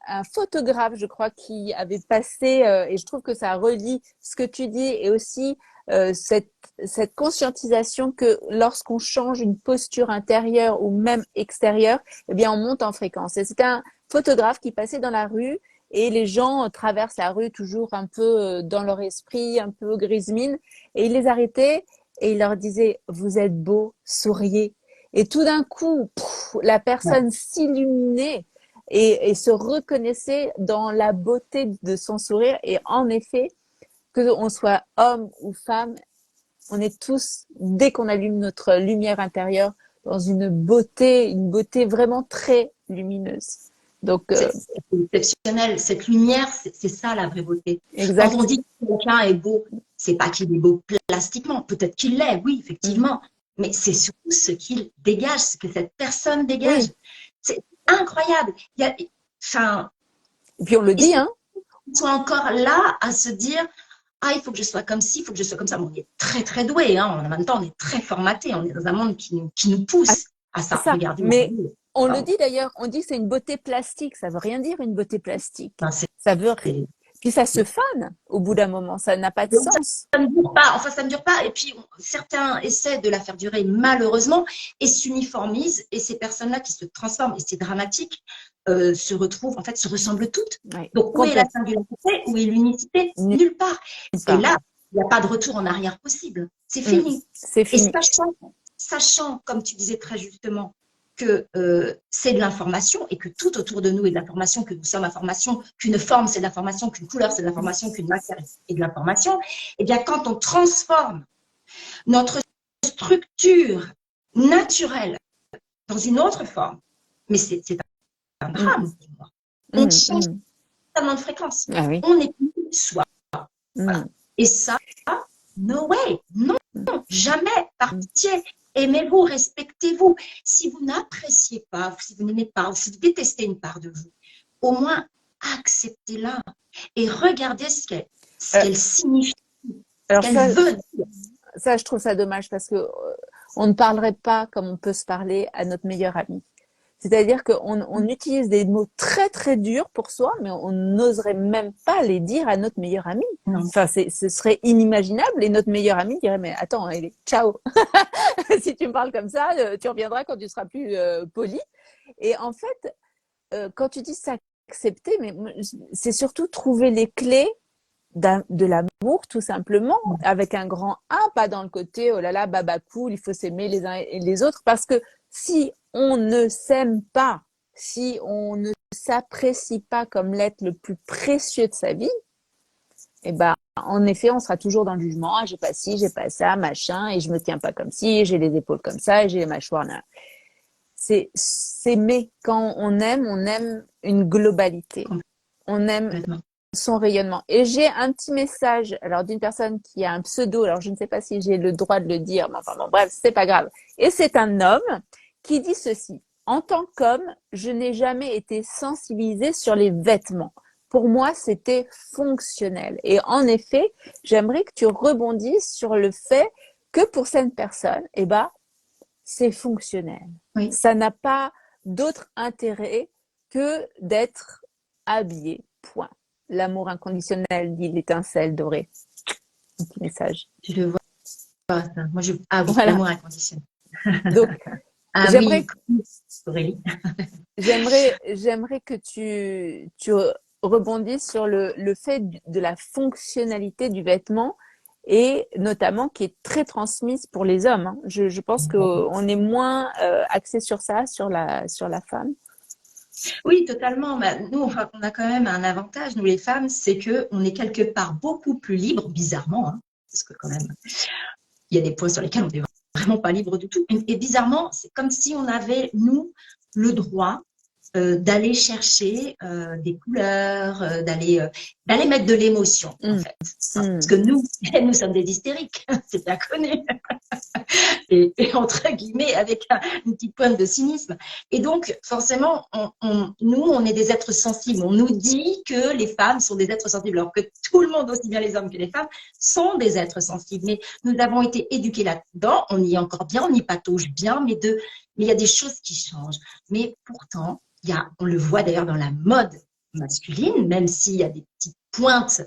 un photographe, je crois, qui avait passé, et je trouve que ça relie ce que tu dis et aussi cette conscientisation que lorsqu'on change une posture intérieure ou même extérieure, eh bien, on monte en fréquence. Et c'était un photographe qui passait dans la rue et les gens traversent la rue toujours un peu dans leur esprit, un peu grise mine, et il les arrêtait et il leur disait, vous êtes beaux, souriez. Et tout d'un coup, la personne s'illuminait et se reconnaissait dans la beauté de son sourire. Et en effet, que on soit homme ou femme, on est tous, dès qu'on allume notre lumière intérieure, dans une beauté vraiment très lumineuse. Donc, c'est exceptionnel. Cette lumière, c'est ça la vraie beauté. Quand exact. on dit que quelqu'un est beau, c'est pas qu'il est beau plastiquement. Peut-être qu'il l'est, oui, effectivement. Mais c'est surtout ce qu'il dégage, ce que cette personne dégage. Oui. C'est incroyable. Enfin, Et puis on le dit, hein. On soit encore là à se dire, ah, il faut que je sois comme ci, il faut que je sois comme ça. Bon, on est très, très doué, hein. En même temps, on est très formaté. On est dans un monde qui nous pousse à ça. Ça. Regardez. Mais on le dit d'ailleurs, on dit que c'est une beauté plastique. Ça veut rien dire une beauté plastique. Ça veut rien. Puis ça se fane au bout d'un moment. Ça n'a pas de sens. Ça ne dure pas. Enfin, ça ne dure pas. Et puis, certains essaient de la faire durer malheureusement et s'uniformisent. Et ces personnes-là qui se transforment, et c'est dramatique, se retrouvent, en fait, se ressemblent toutes. Ouais, donc, où est la singularité? Où est l'unicité? Nulle part. Et là, il n'y a pas de retour en arrière possible. C'est fini. C'est fini. Et sachant, comme tu disais très justement, que c'est de l'information et que tout autour de nous est de l'information, que nous sommes information, qu'une forme c'est de l'information, qu'une couleur c'est de l'information, qu'une matière est de l'information, eh bien quand on transforme notre structure naturelle dans une autre forme, mais c'est un drame pour moi. On change totalement de fréquence. Ah oui. On n'est plus soi. Voilà. Et ça, no way, non, jamais, par pitié. Aimez-vous, respectez-vous. Si vous n'appréciez pas, si vous n'aimez pas, ou si vous détestez une part de vous, au moins acceptez-la et regardez ce qu'elle signifie, ce qu'elle veut dire. Ça, je trouve ça dommage parce que on ne parlerait pas comme on peut se parler à notre meilleur ami. C'est-à-dire qu'on utilise des mots très très durs pour soi, mais on n'oserait même pas les dire à notre meilleur ami. Non. Enfin, ce serait inimaginable et notre meilleur ami dirait mais attends, ciao. Si tu me parles comme ça, tu reviendras quand tu seras plus poli. Et en fait, quand tu dis s'accepter, mais c'est surtout trouver les clés de l'amour tout simplement, avec un grand A, pas dans le côté oh là là baba cool, il faut s'aimer les uns et les autres, parce que si on ne s'aime pas, si on ne s'apprécie pas comme l'être le plus précieux de sa vie, eh ben en effet on sera toujours dans le jugement, ah, j'ai pas ci, j'ai pas ça, machin, et je me tiens pas comme ci, j'ai les épaules comme ça, et j'ai les mâchoires là. C'est s'aimer. Quand on aime une globalité, on aime son rayonnement. Et j'ai un petit message, alors d'une personne qui a un pseudo, alors je ne sais pas si j'ai le droit de le dire, mais enfin bon, bref, c'est pas grave. Et c'est un homme qui dit ceci: en tant qu'homme, je n'ai jamais été sensibilisé sur les vêtements. Pour moi, c'était fonctionnel. Et en effet, j'aimerais que tu rebondisses sur le fait que pour cette personne, eh ben, c'est fonctionnel. Oui. Ça n'a pas d'autre intérêt que d'être habillé. Point. L'amour inconditionnel, dit l'étincelle dorée. Un petit message. Je le vois pas, ça. Moi, voilà. L'amour inconditionnel. Donc, j'aimerais que tu rebondisses sur le fait de la fonctionnalité du vêtement et notamment qui est très transmise pour les hommes. Hein. Je pense qu'on est moins axé sur ça, sur la femme. Oui, totalement. Bah, nous, enfin, on a quand même un avantage, nous les femmes, c'est qu'on est quelque part beaucoup plus libre, bizarrement, hein, parce que quand même, il y a des points sur lesquels on n'est vraiment pas libre du tout. Et bizarrement, c'est comme si on avait, nous, le droit d'aller chercher des couleurs, d'aller mettre de l'émotion, en fait. Parce que nous sommes des hystériques, c'est bien connu. et entre guillemets, avec une petite pointe de cynisme. Et donc, forcément, nous, on est des êtres sensibles. On nous dit que les femmes sont des êtres sensibles, alors que tout le monde, aussi bien les hommes que les femmes, sont des êtres sensibles. Mais nous avons été éduqués là-dedans, on y est encore bien, on y patauge bien, mais il y a des choses qui changent. Mais pourtant, on le voit d'ailleurs dans la mode, masculine, même s'il y a des petites pointes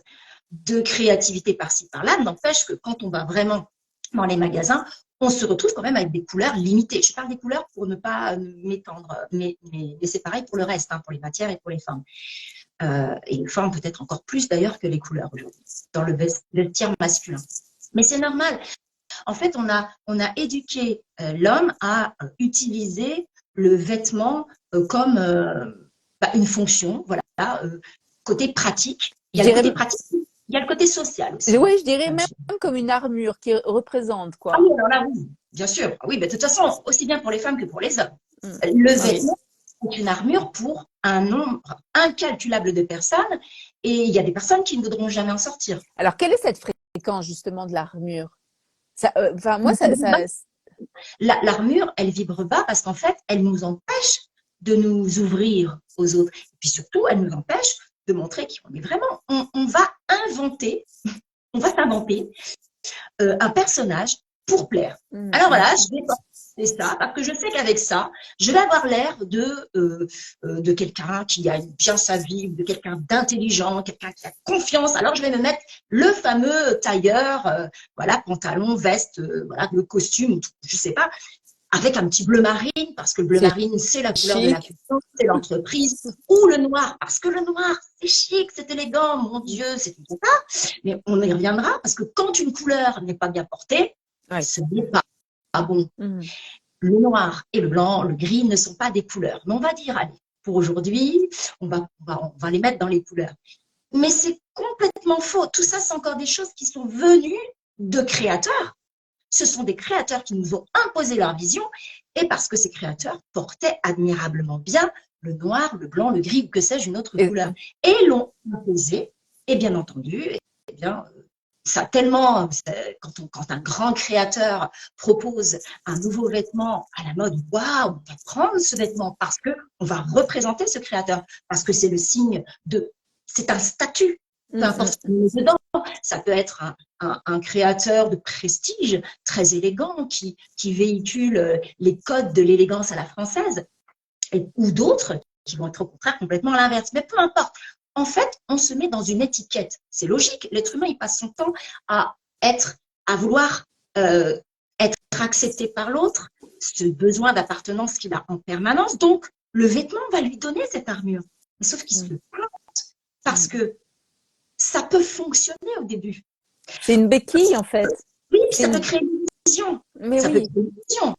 de créativité par-ci par-là, n'empêche que quand on va vraiment dans les magasins, on se retrouve quand même avec des couleurs limitées. Je parle des couleurs pour ne pas m'étendre, mais c'est pareil pour le reste, hein, pour les matières et pour les formes. Et les formes peut-être encore plus d'ailleurs que les couleurs aujourd'hui, dans le vestiaire masculin. Mais c'est normal. En fait, on a éduqué l'homme à utiliser le vêtement comme une fonction, voilà, côté pratique. Il y a le côté pratique, il y a le côté social aussi. Oui, je dirais même comme une armure qui représente, quoi. Ah oui, alors là, oui, bien sûr. Oui, mais de toute façon, aussi bien pour les femmes que pour les hommes. Le vêtement est une armure pour un nombre incalculable de personnes, et il y a des personnes qui ne voudront jamais en sortir. Alors, quelle est cette fréquence, justement, de l'armure? Moi, l'armure, elle vibre bas parce qu'en fait, elle nous empêche de nous ouvrir aux autres. Et puis surtout, elle nous empêche de montrer qui on est vraiment. On va inventer, on va s'inventer un personnage pour plaire. Alors voilà, je vais porter ça parce que je sais qu'avec ça, je vais avoir l'air de quelqu'un qui gagne bien sa vie, de quelqu'un d'intelligent, quelqu'un qui a confiance. Alors je vais me mettre le fameux tailleur, voilà, pantalon, veste, voilà, le costume, je sais pas, avec un petit bleu marine, parce que le bleu marine, c'est la couleur de la puissance, c'est l'entreprise, ou le noir, parce que le noir, c'est chic, c'est élégant, mon Dieu, c'est tout ça. Mais on y reviendra, parce que quand une couleur n'est pas bien portée, ce n'est pas bon. Le noir et le blanc, le gris ne sont pas des couleurs. Mais on va dire, allez, pour aujourd'hui, on va les mettre dans les couleurs. Mais c'est complètement faux. Tout ça, c'est encore des choses qui sont venues de créateurs. Ce sont des créateurs qui nous ont imposé leur vision, et parce que ces créateurs portaient admirablement bien le noir, le blanc, le gris, ou que sais-je, une autre couleur, et l'ont imposé. Et bien entendu, eh bien, ça tellement, quand un grand créateur propose un nouveau vêtement à la mode, waouh, on va prendre ce vêtement parce que on va représenter ce créateur, parce que c'est le signe de, c'est un statut. Peu importe ce qu'on met dedans, ça peut être un créateur de prestige très élégant qui véhicule les codes de l'élégance à la française, ou d'autres qui vont être au contraire complètement à l'inverse. Mais peu importe. En fait, on se met dans une étiquette. C'est logique. L'être humain, il passe son temps à vouloir être accepté par l'autre, ce besoin d'appartenance qu'il a en permanence. Donc, le vêtement va lui donner cette armure. Mais sauf qu'il se plante parce que ça peut fonctionner au début. C'est une béquille, en fait. Oui, ça peut créer une vision. Mais ça peut créer une vision.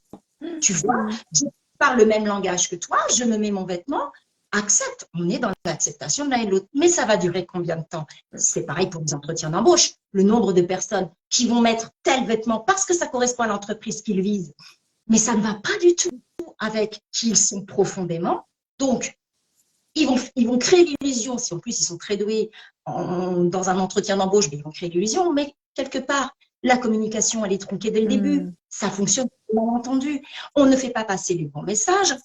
Tu vois, je parle le même langage que toi, je me mets mon vêtement, accepte. On est dans l'acceptation de l'un et de l'autre. Mais ça va durer combien de temps? C'est pareil pour les entretiens d'embauche. Le nombre de personnes qui vont mettre tel vêtement parce que ça correspond à l'entreprise qu'ils visent. Mais ça ne va pas du tout avec qui ils sont profondément. Donc, ils vont créer l'illusion, si en plus ils sont très doués dans un entretien d'embauche, ils vont créer l'illusion, mais quelque part, la communication, elle est tronquée dès le début. Ça fonctionne, mal entendu. On ne fait pas passer les bons messages.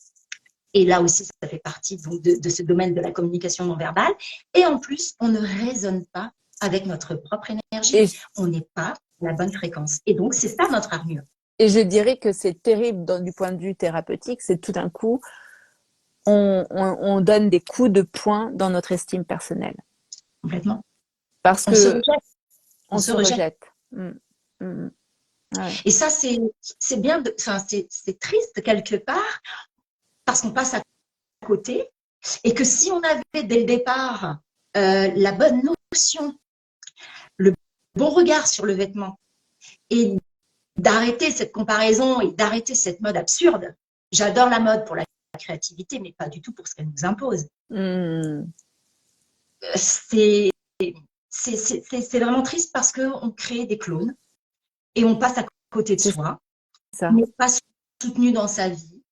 Et là aussi, ça fait partie donc, de ce domaine de la communication non verbale. Et en plus, on ne raisonne pas avec notre propre énergie. On n'est pas à la bonne fréquence. Et donc, c'est ça notre armure. Et je dirais que c'est terrible du point de vue thérapeutique, c'est tout d'un coup, on donne des coups de poing dans notre estime personnelle. Complètement. Parce que on se rejette. Ouais. Et ça, c'est bien, c'est triste quelque part, parce qu'on passe à côté, et que si on avait dès le départ la bonne notion, le bon regard sur le vêtement, et d'arrêter cette comparaison et d'arrêter cette mode absurde. J'adore la mode pour la créativité, mais pas du tout pour ce qu'elle nous impose. C'est vraiment triste parce qu'on crée des clones et on passe à côté de soi. On n'est pas soutenu dans sa vie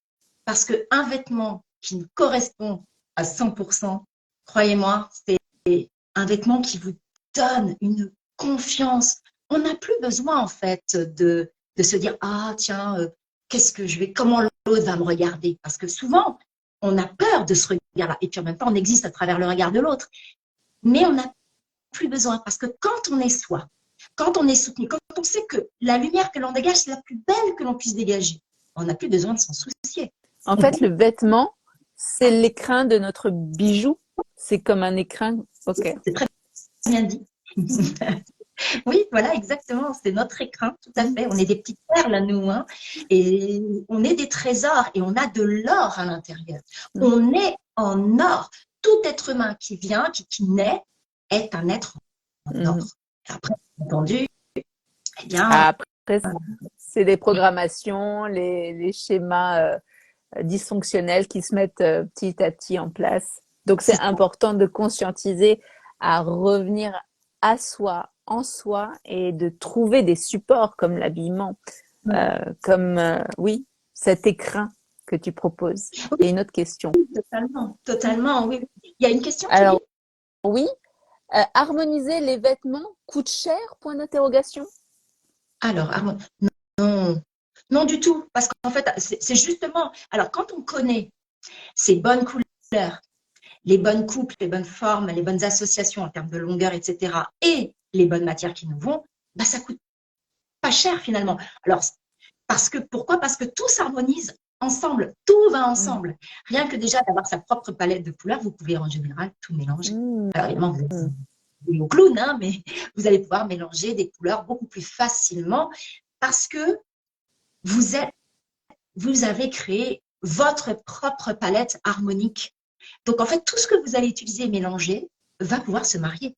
parce qu'un vêtement qui nous correspond à 100%, croyez-moi, c'est un vêtement qui vous donne une confiance. On n'a plus besoin en fait de se dire « Ah tiens, comment l'autre va me regarder ?» Parce que souvent, on a peur de ce regard-là. Et puis en même temps, on existe à travers le regard de l'autre. Mais on n'a plus besoin parce que quand on est soi, quand on est soutenu, quand on sait que la lumière que l'on dégage, c'est la plus belle que l'on puisse dégager, on n'a plus besoin de s'en soucier. En fait, le vêtement, c'est l'écrin de notre bijou. C'est comme un écrin. Ok. C'est très bien dit. Oui, voilà, exactement. C'est notre écrin, tout à fait. On est des petites perles, nous, hein, et on est des trésors et on a de l'or à l'intérieur. On est en or. Tout être humain qui vient, qui naît, est un être en or. Et après, bien entendu, eh bien, Après, c'est les programmations, les schémas dysfonctionnels qui se mettent petit à petit en place. Donc, c'est important de conscientiser à revenir à soi, en soi, et de trouver des supports comme l'habillement, oui, cet écrin que tu proposes. Et une autre question. totalement, totalement, oui. Il y a une question, Alors, Céline? oui, harmoniser les vêtements coûte cher? Point d'interrogation. Alors, non, non du tout, parce qu'en fait, c'est justement, alors quand on connaît ces bonnes couleurs, les bonnes coupes, les bonnes formes, les bonnes associations en termes de longueur, etc., et les bonnes matières qui nous vont, bah, ça coûte pas cher finalement. Alors, pourquoi? Parce que tout s'harmonise ensemble, tout va ensemble. Rien que déjà d'avoir sa propre palette de couleurs, vous pouvez en général tout mélanger. Alors évidemment, vous êtes au clown, hein, mais vous allez pouvoir mélanger des couleurs beaucoup plus facilement parce que vous avez créé votre propre palette harmonique. Donc en fait, tout ce que vous allez utiliser et mélanger va pouvoir se marier.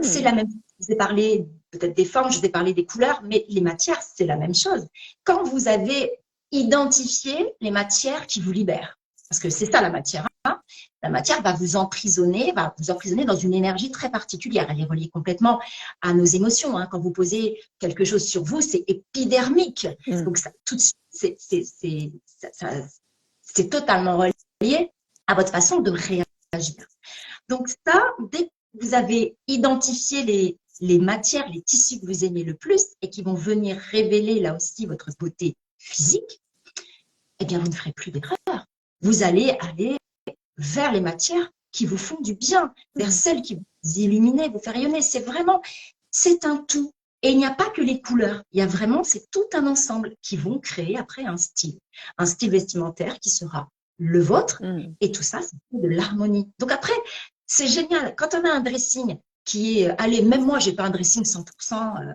C'est la même chose. Je vous ai parlé peut-être des formes, je vous ai parlé des couleurs, mais les matières, c'est la même chose. Quand vous avez identifié les matières qui vous libèrent, parce que c'est ça la matière, hein, la matière va vous emprisonner dans une énergie très particulière. Elle est reliée complètement à nos émotions. Hein. Quand vous posez quelque chose sur vous, c'est épidermique. Donc ça, tout de suite, c'est totalement relié à votre façon de réagir. Donc ça, dès que vous avez identifié les matières, les tissus que vous aimez le plus et qui vont venir révéler là aussi votre beauté physique, eh bien, vous ne ferez plus d'erreur. Vous allez aller vers les matières qui vous font du bien, vers celles qui vous illuminent, vous faire rayonner. C'est un tout. Et il n'y a pas que les couleurs. Il y a vraiment, c'est tout un ensemble qui vont créer après un style vestimentaire qui sera le vôtre. Et tout ça, c'est de l'harmonie. Donc après, c'est génial. Quand on a un dressing qui est, allez, même moi, j'ai pas un dressing 100%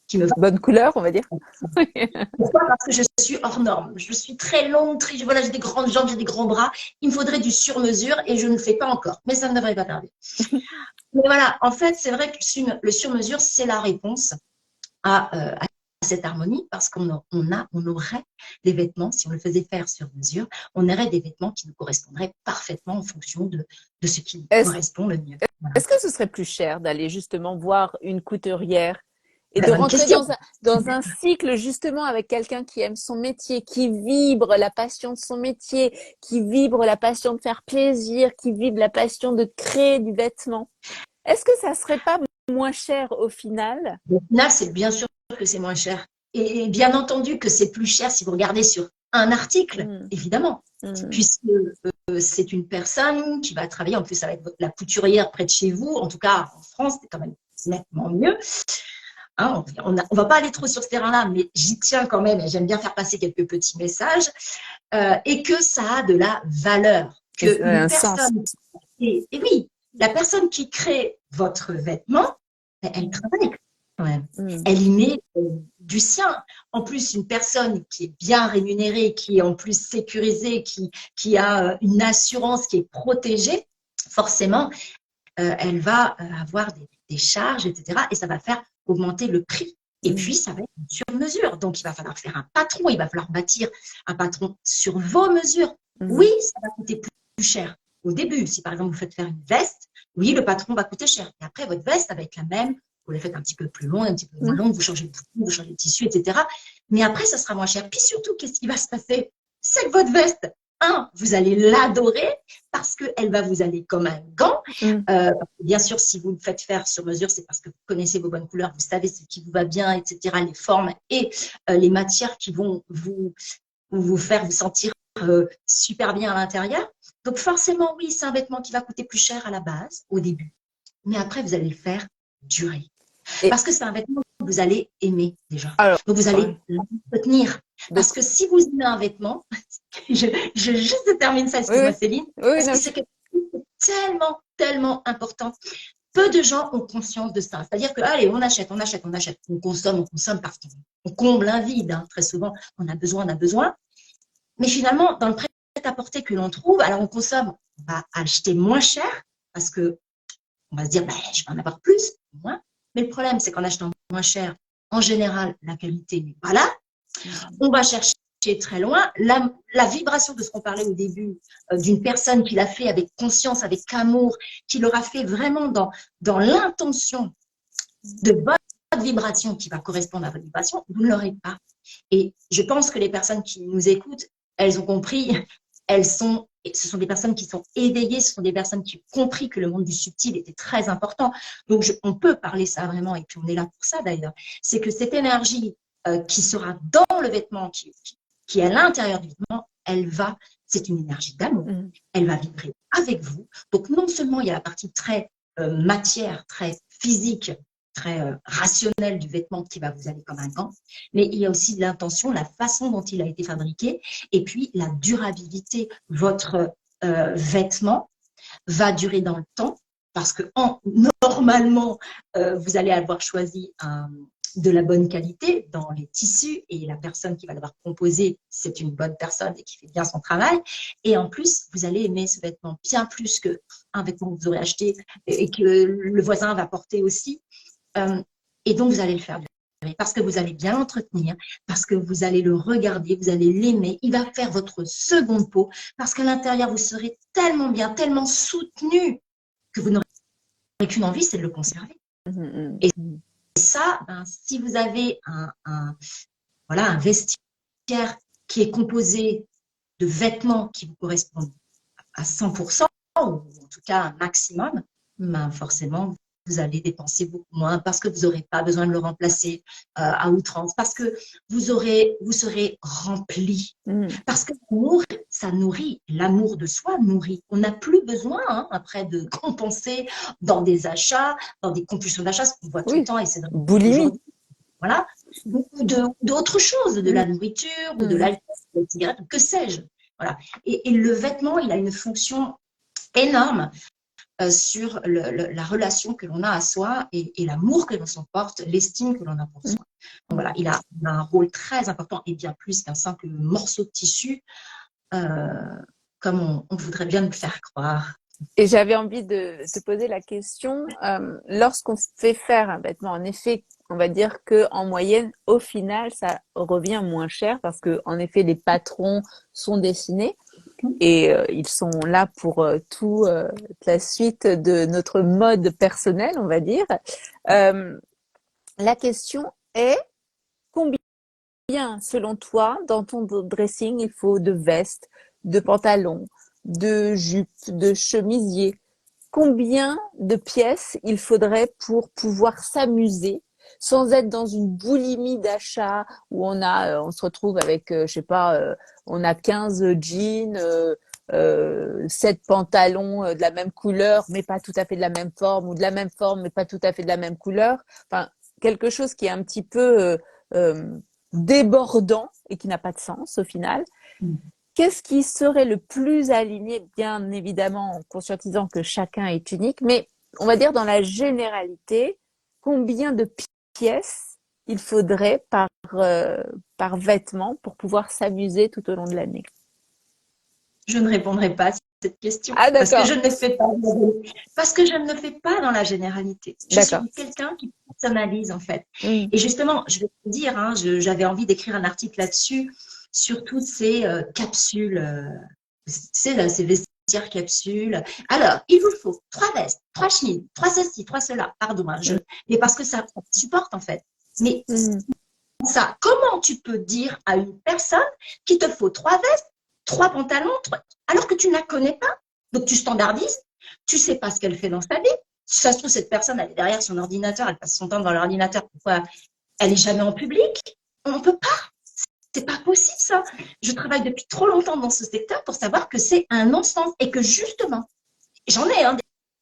qui me va. Bonne couleur, on va dire. Pourquoi? Parce que je suis hors norme. Je suis très longue, voilà, j'ai des grandes jambes, j'ai des grands bras. Il me faudrait du sur-mesure et je ne le fais pas encore. Mais ça ne devrait pas tarder. Mais voilà, en fait, c'est vrai que le sur-mesure, c'est la réponse à cette harmonie parce qu'on aurait des vêtements, si on le faisait faire sur mesure, on aurait des vêtements qui nous correspondraient parfaitement en fonction de ce qui nous correspond le mieux. Voilà. Est-ce que ce serait plus cher d'aller justement voir une couturière et de rentrer dans un cycle justement avec quelqu'un qui aime son métier, qui vibre la passion de son métier, qui vibre la passion de faire plaisir, qui vibre la passion de créer du vêtement? Est-ce que ça serait pas moins cher au final? Au final, c'est bien sûr que c'est moins cher. Et bien entendu que c'est plus cher si vous regardez sur un article, évidemment. Puisque c'est une personne qui va travailler, en plus ça va être la couturière près de chez vous, en tout cas en France, c'est quand même nettement mieux. Hein, on va pas aller trop sur ce terrain-là, mais j'y tiens quand même et j'aime bien faire passer quelques petits messages. Et que ça a de la valeur. Que une personne, et oui, la personne qui crée votre vêtement, elle travaille quand même. Elle y met du sien. En plus, une personne qui est bien rémunérée, qui est en plus sécurisée, qui a une assurance, qui est protégée, forcément, elle va avoir des charges, etc. Et ça va faire augmenter le prix. Et puis, ça va être sur mesure. Donc, il va falloir faire un patron, il va falloir bâtir un patron sur vos mesures. Oui, ça va coûter plus cher. Au début, si par exemple vous faites faire une veste, oui, le patron va coûter cher. Et après, votre veste, ça va être la même. Vous la faites un petit peu plus longue, un petit peu moins longue, vous changez de bouton, vous changez de tissu, etc. Mais après, ça sera moins cher. Puis surtout, qu'est-ce qui va se passer? C'est que votre veste, vous allez l'adorer parce qu'elle va vous aller comme un gant. Bien sûr, si vous le faites faire sur mesure, c'est parce que vous connaissez vos bonnes couleurs, vous savez ce qui vous va bien, etc. Les formes et les matières qui vont vous faire vous sentir super bien à l'intérieur. Donc forcément, oui, c'est un vêtement qui va coûter plus cher à la base, au début. Mais après, vous allez le faire durer. Parce que c'est un vêtement que vous allez aimer déjà. Donc vous allez l'entretenir. Parce que si vous aimez un vêtement, je juste termine ça, excuse-moi Céline, parce que tellement, tellement important. Peu de gens ont conscience de ça. C'est-à-dire que, allez, on achète, on achète, on achète, on consomme parce qu'on comble un vide. Hein. Très souvent, on a besoin, on a besoin. Mais finalement, dans le prêt-à-porter que l'on trouve, alors on consomme, on va acheter moins cher parce que on va se dire, bah, je vais en avoir plus, moins. Mais le problème, c'est qu'en achetant moins cher, en général, la qualité n'est pas là. On va chercher très loin. La vibration de ce qu'on parlait au début, d'une personne qui l'a fait avec conscience, avec amour, qui l'aura fait vraiment dans l'intention de votre vibration qui va correspondre à votre vibration, vous ne l'aurez pas. Et je pense que les personnes qui nous écoutent, elles ont compris, ce sont des personnes qui sont éveillées, ce sont des personnes qui ont compris que le monde du subtil était très important. Donc, on peut parler ça vraiment, et puis on est là pour ça d'ailleurs. C'est que cette énergie qui sera dans le vêtement, qui est à l'intérieur du vêtement, c'est une énergie d'amour. Elle va vibrer avec vous. Donc, non seulement il y a la partie très matière, très physique, très rationnelle du vêtement qui va vous aller comme un gant, mais il y a aussi l'intention, la façon dont il a été fabriqué, et puis la durabilité. Votre vêtement va durer dans le temps, parce que normalement, vous allez avoir choisi de la bonne qualité dans les tissus, et la personne qui va l'avoir composé, c'est une bonne personne et qui fait bien son travail. Et en plus, vous allez aimer ce vêtement bien plus qu'un vêtement que vous aurez acheté et que le voisin va porter aussi. Et donc, vous allez le faire durer parce que vous allez bien l'entretenir, parce que vous allez le regarder, vous allez l'aimer. Il va faire votre seconde peau parce qu'à l'intérieur, vous serez tellement bien, tellement soutenu que vous n'aurez qu'une envie, c'est de le conserver. Et ça, si vous avez un vestiaire qui est composé de vêtements qui vous correspondent à 100%, ou en tout cas un maximum, forcément, vous allez dépenser beaucoup moins parce que vous n'aurez pas besoin de le remplacer à outrance, parce que vous serez rempli. Parce que l'amour, ça nourrit. L'amour de soi nourrit. On n'a plus besoin, après, de compenser dans des achats, dans des compulsions d'achat, ce qu'on voit tout le temps, et c'est boulimie. Voilà. Ou d'autres choses, de la nourriture, ou de l'alcool, de la cigarette, que sais-je. Voilà. Et le vêtement, il a une fonction énorme sur la relation que l'on a à soi et l'amour que l'on s'en porte, l'estime que l'on a pour soi. Donc voilà, il a un rôle très important et bien plus qu'un simple morceau de tissu, comme on voudrait bien nous le faire croire. Et j'avais envie de te poser la question, lorsqu'on fait faire un vêtement, en effet, on va dire qu'en moyenne, au final, ça revient moins cher parce que, en effet, les patrons sont dessinés. Et ils sont là pour toute la suite de notre mode personnel, on va dire. La question est, combien, selon toi, dans ton dressing, il faut de vestes, de pantalons, de jupes, de chemisiers? Combien de pièces il faudrait pour pouvoir s'amuser sans être dans une boulimie d'achat où on se retrouve avec, je sais pas, on a 15 jeans, 7 pantalons de la même couleur, mais pas tout à fait de la même forme, ou de la même forme, mais pas tout à fait de la même couleur. Enfin, quelque chose qui est un petit peu débordant et qui n'a pas de sens au final. Qu'est-ce qui serait le plus aligné, bien évidemment, en conscientisant que chacun est unique, mais on va dire dans la généralité, combien de pièces il faudrait par vêtement pour pouvoir s'amuser tout au long de l'année? Je ne répondrai pas à cette question parce que je ne le fais pas. Parce que je ne le fais pas dans la généralité. Je suis quelqu'un qui personnalise en fait. Et justement, je vais te dire, j'avais envie d'écrire un article là-dessus, sur toutes ces capsules, ces vestiaires capsules. Alors, il vous faut 3 vestes, 3 chemises, 3 ceci, 3 cela. Pardon, mais parce que ça supporte en fait. Mais ça, comment tu peux dire à une personne qu'il te faut 3 vestes, 3 pantalons, alors que tu ne la connais pas? Donc, tu standardises, tu ne sais pas ce qu'elle fait dans sa vie. Si ça se trouve, cette personne, elle est derrière son ordinateur, elle passe son temps dans l'ordinateur. Pourquoi elle n'est jamais en public? On ne peut pas. C'est pas possible, ça. Je travaille depuis trop longtemps dans ce secteur pour savoir que c'est un non-sens et que justement, j'en ai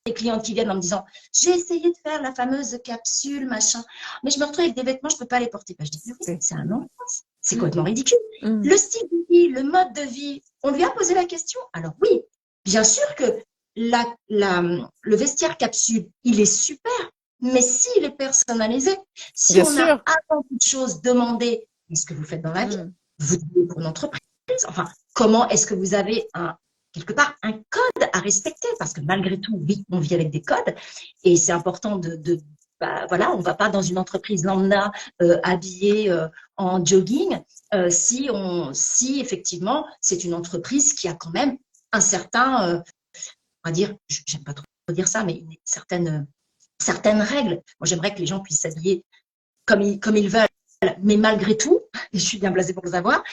des clientes qui viennent en me disant « J'ai essayé de faire la fameuse capsule, machin, mais je me retrouve avec des vêtements, je ne peux pas les porter. » Je dis « Oui, c'est un non-sens. C'est complètement ridicule. » Le style de vie, le mode de vie, on lui a posé la question. Alors oui, bien sûr que le vestiaire capsule, il est super, mais s'il est personnalisé, si Bien on sûr. a avant toute chose demandé ce que vous faites dans la vie, vous devez pour une entreprise, enfin, comment est-ce que vous avez quelque part un code à respecter, parce que malgré tout, oui, on vit avec des codes, et c'est important voilà, on ne va pas dans une entreprise lambda habillée en jogging si effectivement c'est une entreprise qui a quand même un certain, on va dire, j'aime pas trop dire ça, mais certaines règles. Moi, j'aimerais que les gens puissent s'habiller comme ils veulent, mais malgré tout, et je suis bien placée pour le savoir,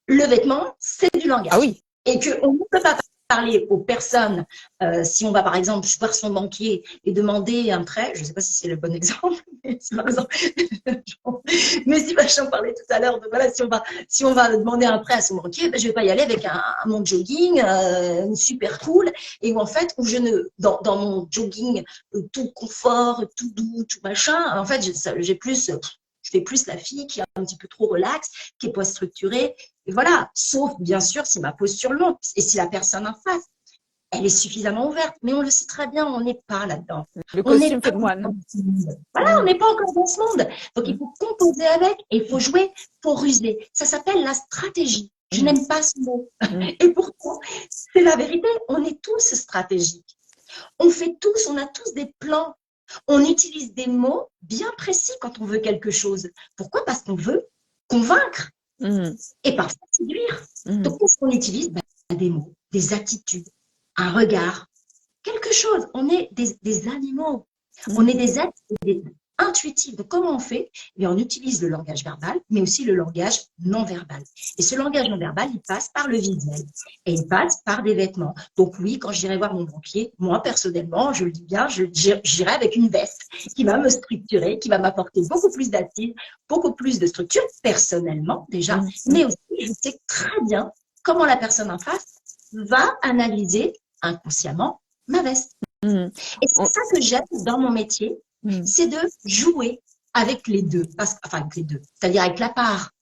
le vêtement, c'est du langage. Ah oui. Et qu'on ne peut pas parler aux personnes, si on va par exemple voir son banquier et demander un prêt, je ne sais pas si c'est le bon exemple, mais si par exemple, mais si j'en parlais tout à l'heure, voilà, si on va demander un prêt à son banquier, ben, je ne vais pas y aller avec mon jogging super cool, et où en fait, dans mon jogging tout confort, tout doux, tout machin, en fait, je fais plus la fille qui est un petit peu trop relaxe, qui est pas structurée. Et voilà, sauf bien sûr si ma posture le montre et si la personne en face, elle est suffisamment ouverte. Mais on le sait très bien, on n'est pas là-dedans. Le On n'est costume pas fait le moine. Voilà, on n'est pas encore dans ce monde. Donc il faut composer avec et il faut jouer pour ruser. Ça s'appelle la stratégie. Je n'aime pas ce mot. Et pourtant, c'est la vérité. On est tous stratégiques. On a tous des plans. On utilise des mots bien précis quand on veut quelque chose. Pourquoi? Parce qu'on veut convaincre et parfois séduire. Donc, qu'est-ce qu'on utilise? Des mots, des attitudes, un regard, quelque chose. On est des animaux. On est des êtres intuitifs. Donc, comment on fait? Eh bien, on utilise le langage verbal, mais aussi le langage non verbal. Et ce langage non verbal, il passe par le visuel et il passe par des vêtements. Donc, oui, quand j'irai voir mon banquier, moi, personnellement, je le dis bien, j'irai avec une veste qui va me structurer, qui va m'apporter beaucoup plus d'attitude, beaucoup plus de structure, personnellement, déjà. Mais aussi, je sais très bien comment la personne en face va analyser inconsciemment ma veste. Et c'est ça que j'aime dans mon métier, c'est de jouer avec les deux, avec les deux, c'est-à-dire avec la part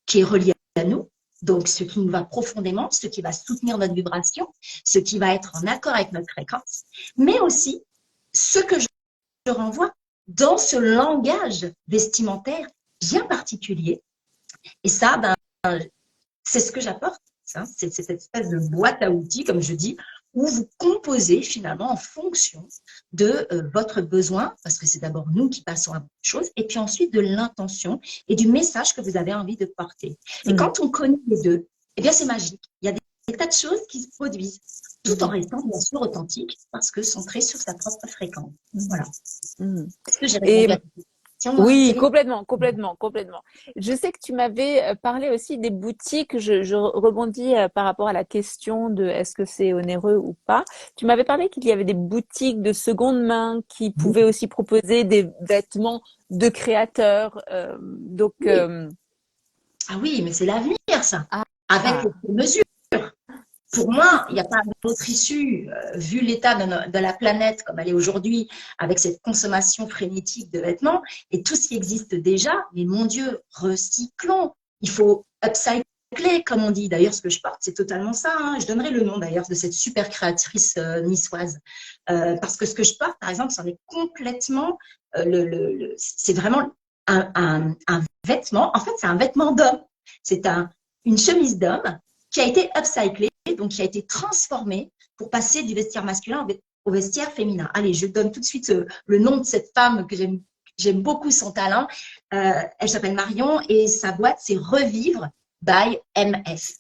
qui est reliée à nous, donc ce qui nous va profondément, ce qui va soutenir notre vibration, ce qui va être en accord avec notre fréquence, mais aussi ce que je renvoie dans ce langage vestimentaire bien particulier. Et ça, c'est ce que j'apporte, hein, c'est cette espèce de boîte à outils, comme je dis, où vous composez finalement en fonction de votre besoin, parce que c'est d'abord nous qui passons à beaucoup de choses, et puis ensuite de l'intention et du message que vous avez envie de porter. Et quand on connaît les deux, eh bien c'est magique. Il y a des tas de choses qui se produisent, tout en restant bien sûr authentique, parce que centré sur sa propre fréquence. Voilà. Est-ce que j'ai répondu à ta question? Oui, complètement. Je sais que tu m'avais parlé aussi des boutiques. Je rebondis par rapport à la question de est-ce que c'est onéreux ou pas. Tu m'avais parlé qu'il y avait des boutiques de seconde main qui pouvaient aussi proposer des vêtements de créateurs. Ah oui, mais c'est l'avenir, ça. Ah, Avec les mesures. Pour moi, il n'y a pas d'autre issue, vu l'état de la planète comme elle est aujourd'hui, avec cette consommation frénétique de vêtements et tout ce qui existe déjà. Mais mon Dieu, recyclons. Il faut upcycler, comme on dit. D'ailleurs, ce que je porte, c'est totalement ça. Hein. Je donnerai le nom d'ailleurs de cette super créatrice niçoise. Parce que ce que je porte, par exemple, c'en est complètement, c'est vraiment un vêtement. En fait, c'est un vêtement d'homme. C'est une chemise d'homme qui a été upcyclée, donc qui a été transformée pour passer du vestiaire masculin au vestiaire féminin. Allez, je donne tout de suite le nom de cette femme que j'aime beaucoup son talent. Elle s'appelle Marion et sa boîte, c'est Revivre by MF.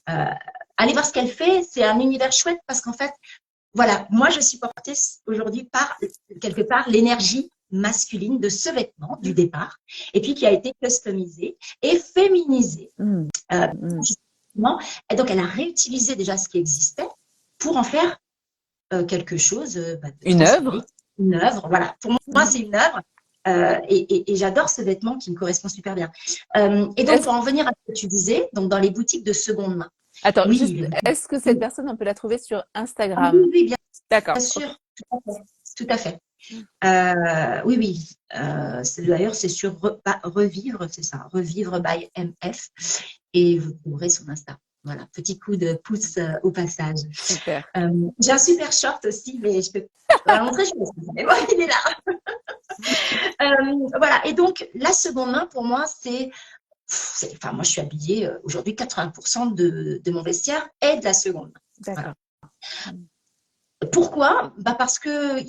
Allez voir ce qu'elle fait, c'est un univers chouette parce qu'en fait, voilà, moi je suis portée aujourd'hui par, quelque part, l'énergie masculine de ce vêtement du départ et puis qui a été customisé et féminisé. Et donc, elle a réutilisé déjà ce qui existait pour en faire quelque chose. Une œuvre. Une œuvre, voilà. Pour moi, c'est une œuvre. Et j'adore ce vêtement qui me correspond super bien. Et donc, pour en venir à ce que tu disais, donc dans les boutiques de seconde main. Attends, oui, juste, est-ce que cette personne, on peut la trouver sur Instagram? Oui, bien D'accord. sûr. Tout à fait. Oui. D'ailleurs, c'est sur Revivre, c'est ça, Revivre by MF. Et vous trouverez son Insta. Voilà, petit coup de pouce au passage. Super. J'ai un super short aussi, mais je peux pas le montrer, je pense. Mais bon, il est là. Voilà, et donc la seconde main, pour moi, enfin, moi, je suis habillée aujourd'hui, 80% de mon vestiaire est de la seconde main. Voilà. D'accord. Pourquoi? Bah parce que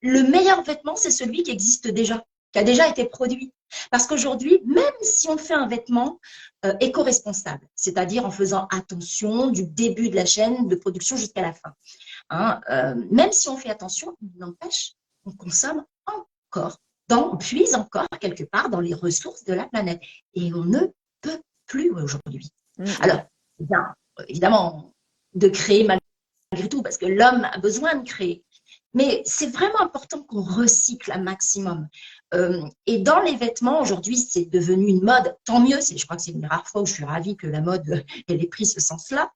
le meilleur vêtement, c'est celui qui existe déjà, qui a déjà été produit. Parce qu'aujourd'hui, même si on fait un vêtement éco-responsable, c'est-à-dire en faisant attention du début de la chaîne de production jusqu'à la fin, hein, même si on fait attention, il n'empêche, on consomme encore, on puise encore quelque part dans les ressources de la planète. Et on ne peut plus aujourd'hui. Alors, bien, évidemment, de créer malgré tout, parce que l'homme a besoin de créer. Mais c'est vraiment important qu'on recycle un maximum. Et dans les vêtements, aujourd'hui, c'est devenu une mode. Tant mieux, je crois que c'est une rare fois où je suis ravie que la mode ait pris ce sens-là.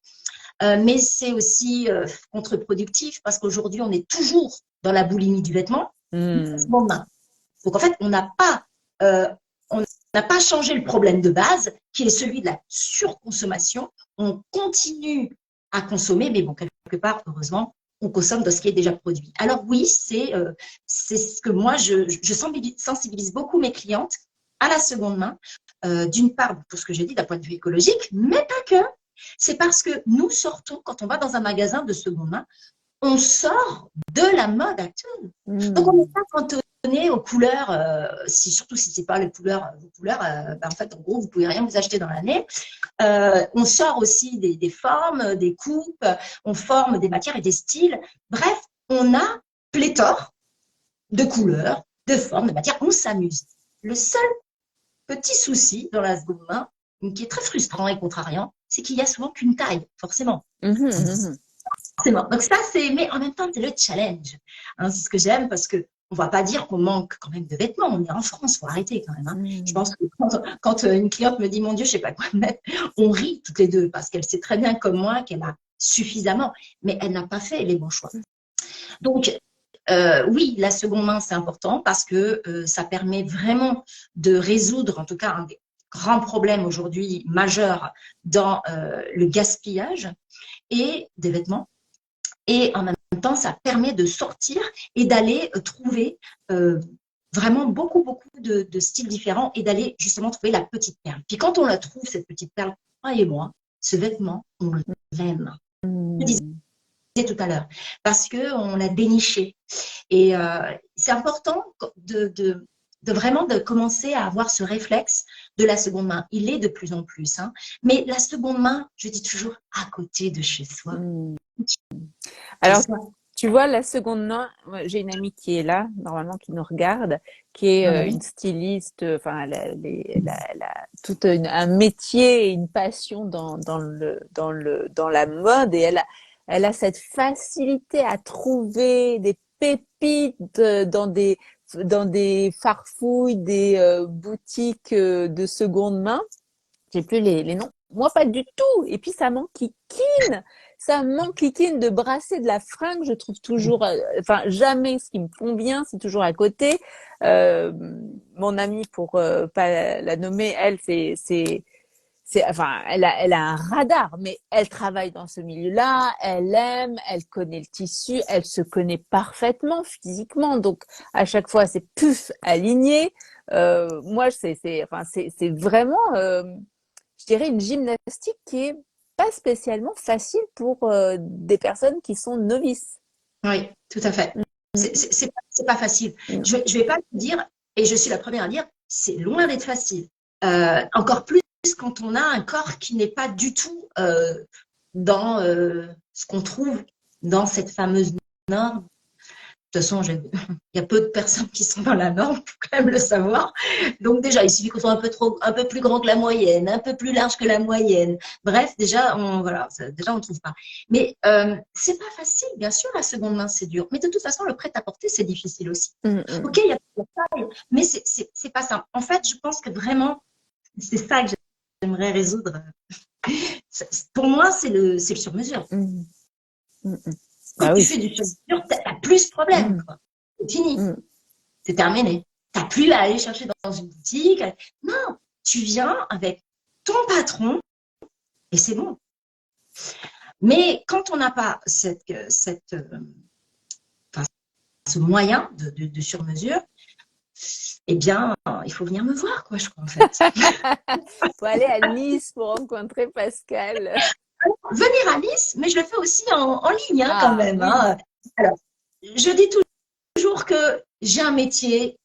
Mais c'est aussi contre-productif parce qu'aujourd'hui, on est toujours dans la boulimie du vêtement. Donc en fait, on n'a pas changé le problème de base, qui est celui de la surconsommation. On continue à consommer, mais bon, quelque part, heureusement, on consomme de ce qui est déjà produit. Alors oui, c'est ce que moi, je sensibilise beaucoup mes clientes à la seconde main, d'une part, pour ce que j'ai dit d'un point de vue écologique, mais pas que. C'est parce que nous sortons, quand on va dans un magasin de seconde main, on sort de la mode actuelle. Donc, on n'est pas cantonné aux couleurs, surtout si ce n'est pas vos couleurs, en fait, en gros, vous ne pouvez rien vous acheter dans l'année. On sort aussi des formes, des coupes, on forme des matières et des styles. Bref, on a pléthore de couleurs, de formes, de matières. On s'amuse. Le seul petit souci dans la seconde main, qui est très frustrant et contrariant, c'est qu'il n'y a souvent qu'une taille, forcément. Forcément. Donc ça, mais en même temps, c'est le challenge. Hein, c'est ce que j'aime parce que on va pas dire qu'on manque quand même de vêtements. On est en France, faut arrêter quand même. Hein. Je pense que quand une cliente me dit mon Dieu, je sais pas quoi mettre, on rit toutes les deux parce qu'elle sait très bien comme moi qu'elle a suffisamment, mais elle n'a pas fait les bons choix. Donc oui, la seconde main, c'est important parce que ça permet vraiment de résoudre, en tout cas, un des grands problèmes aujourd'hui majeurs dans le gaspillage et des vêtements. Et en même temps, ça permet de sortir et d'aller trouver vraiment beaucoup de styles différents et d'aller justement trouver la petite perle. Puis quand on la trouve, cette petite perle, toi et moi, ce vêtement, on l'aime. Je disais tout à l'heure, parce qu'on l'a déniché. Et c'est important de vraiment de commencer à avoir ce réflexe de la seconde main. Il est de plus en plus. Hein. Mais la seconde main, je dis toujours, à côté de chez soi. Alors, tu vois, la seconde main, j'ai une amie qui est là, normalement, qui nous regarde, qui est une styliste, enfin, elle a tout un métier et une passion dans la mode, et elle a cette facilité à trouver des pépites dans des farfouilles, des boutiques de seconde main. J'ai plus les noms. Moi, pas du tout. Et puis, ça m'enquiquine de brasser de la fringue. Je trouve toujours, enfin, jamais ce qui me convient, c'est toujours à côté. Mon amie, pour pas la nommer, elle, enfin, elle a un radar, mais elle travaille dans ce milieu-là, elle aime, elle connaît le tissu, elle se connaît parfaitement physiquement. Donc, à chaque fois, c'est puf, aligné. Moi, c'est vraiment, je dirais, une gymnastique qui est pas spécialement facile pour des personnes qui sont novices. Oui, tout à fait. C'est pas facile. Je vais pas te dire, et je suis la première à dire, c'est loin d'être facile. Encore plus quand on a un corps qui n'est pas du tout dans ce qu'on trouve dans cette fameuse norme. De toute façon, il y a peu de personnes qui sont dans la norme, il faut quand même le savoir. Donc déjà, il suffit qu'on soit un peu plus grand que la moyenne, un peu plus large que la moyenne. Bref, déjà, on ne trouve pas. Mais c'est pas facile, bien sûr, la seconde main, c'est dur. Mais de toute façon, le prêt-à-porter, c'est difficile aussi. Ok, il y a pas de taille, mais c'est pas ça. En fait, je pense que vraiment, c'est ça que j'aimerais résoudre. Pour moi, c'est le sur-mesure. Quand tu fais du sur-mesure, tu n'as plus ce problème. C'est fini. C'est terminé. Tu n'as plus à aller chercher dans une boutique. Non, tu viens avec ton patron et c'est bon. Mais quand on n'a pas ce moyen de sur-mesure, eh bien, il faut venir me voir, quoi, je crois, en fait. Faut aller à Nice pour rencontrer Pascal. Venir à Nice, mais je le fais aussi en ligne, hein, quand Ah même. oui. Hein. Alors, je dis toujours que j'ai un métier,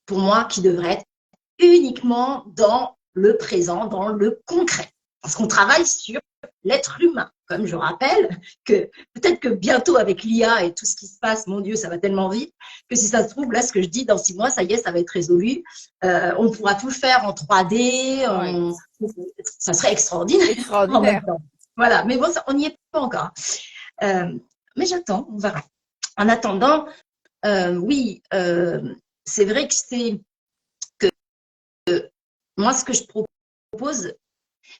pour moi, qui devrait être uniquement dans le présent, dans le concret. Parce qu'on travaille sur l'être humain. Comme je rappelle que peut-être que bientôt avec l'IA et tout ce qui se passe, mon Dieu, ça va tellement vite que si ça se trouve, là, ce que je dis, dans 6 mois, ça y est, ça va être résolu. On pourra tout faire en 3D. Oui. Ça serait extraordinaire en même Extraordinaire. temps. Voilà, mais bon, on n'y est pas encore. Mais j'attends, on verra. En attendant, oui, c'est vrai que c'est que moi, ce que je propose,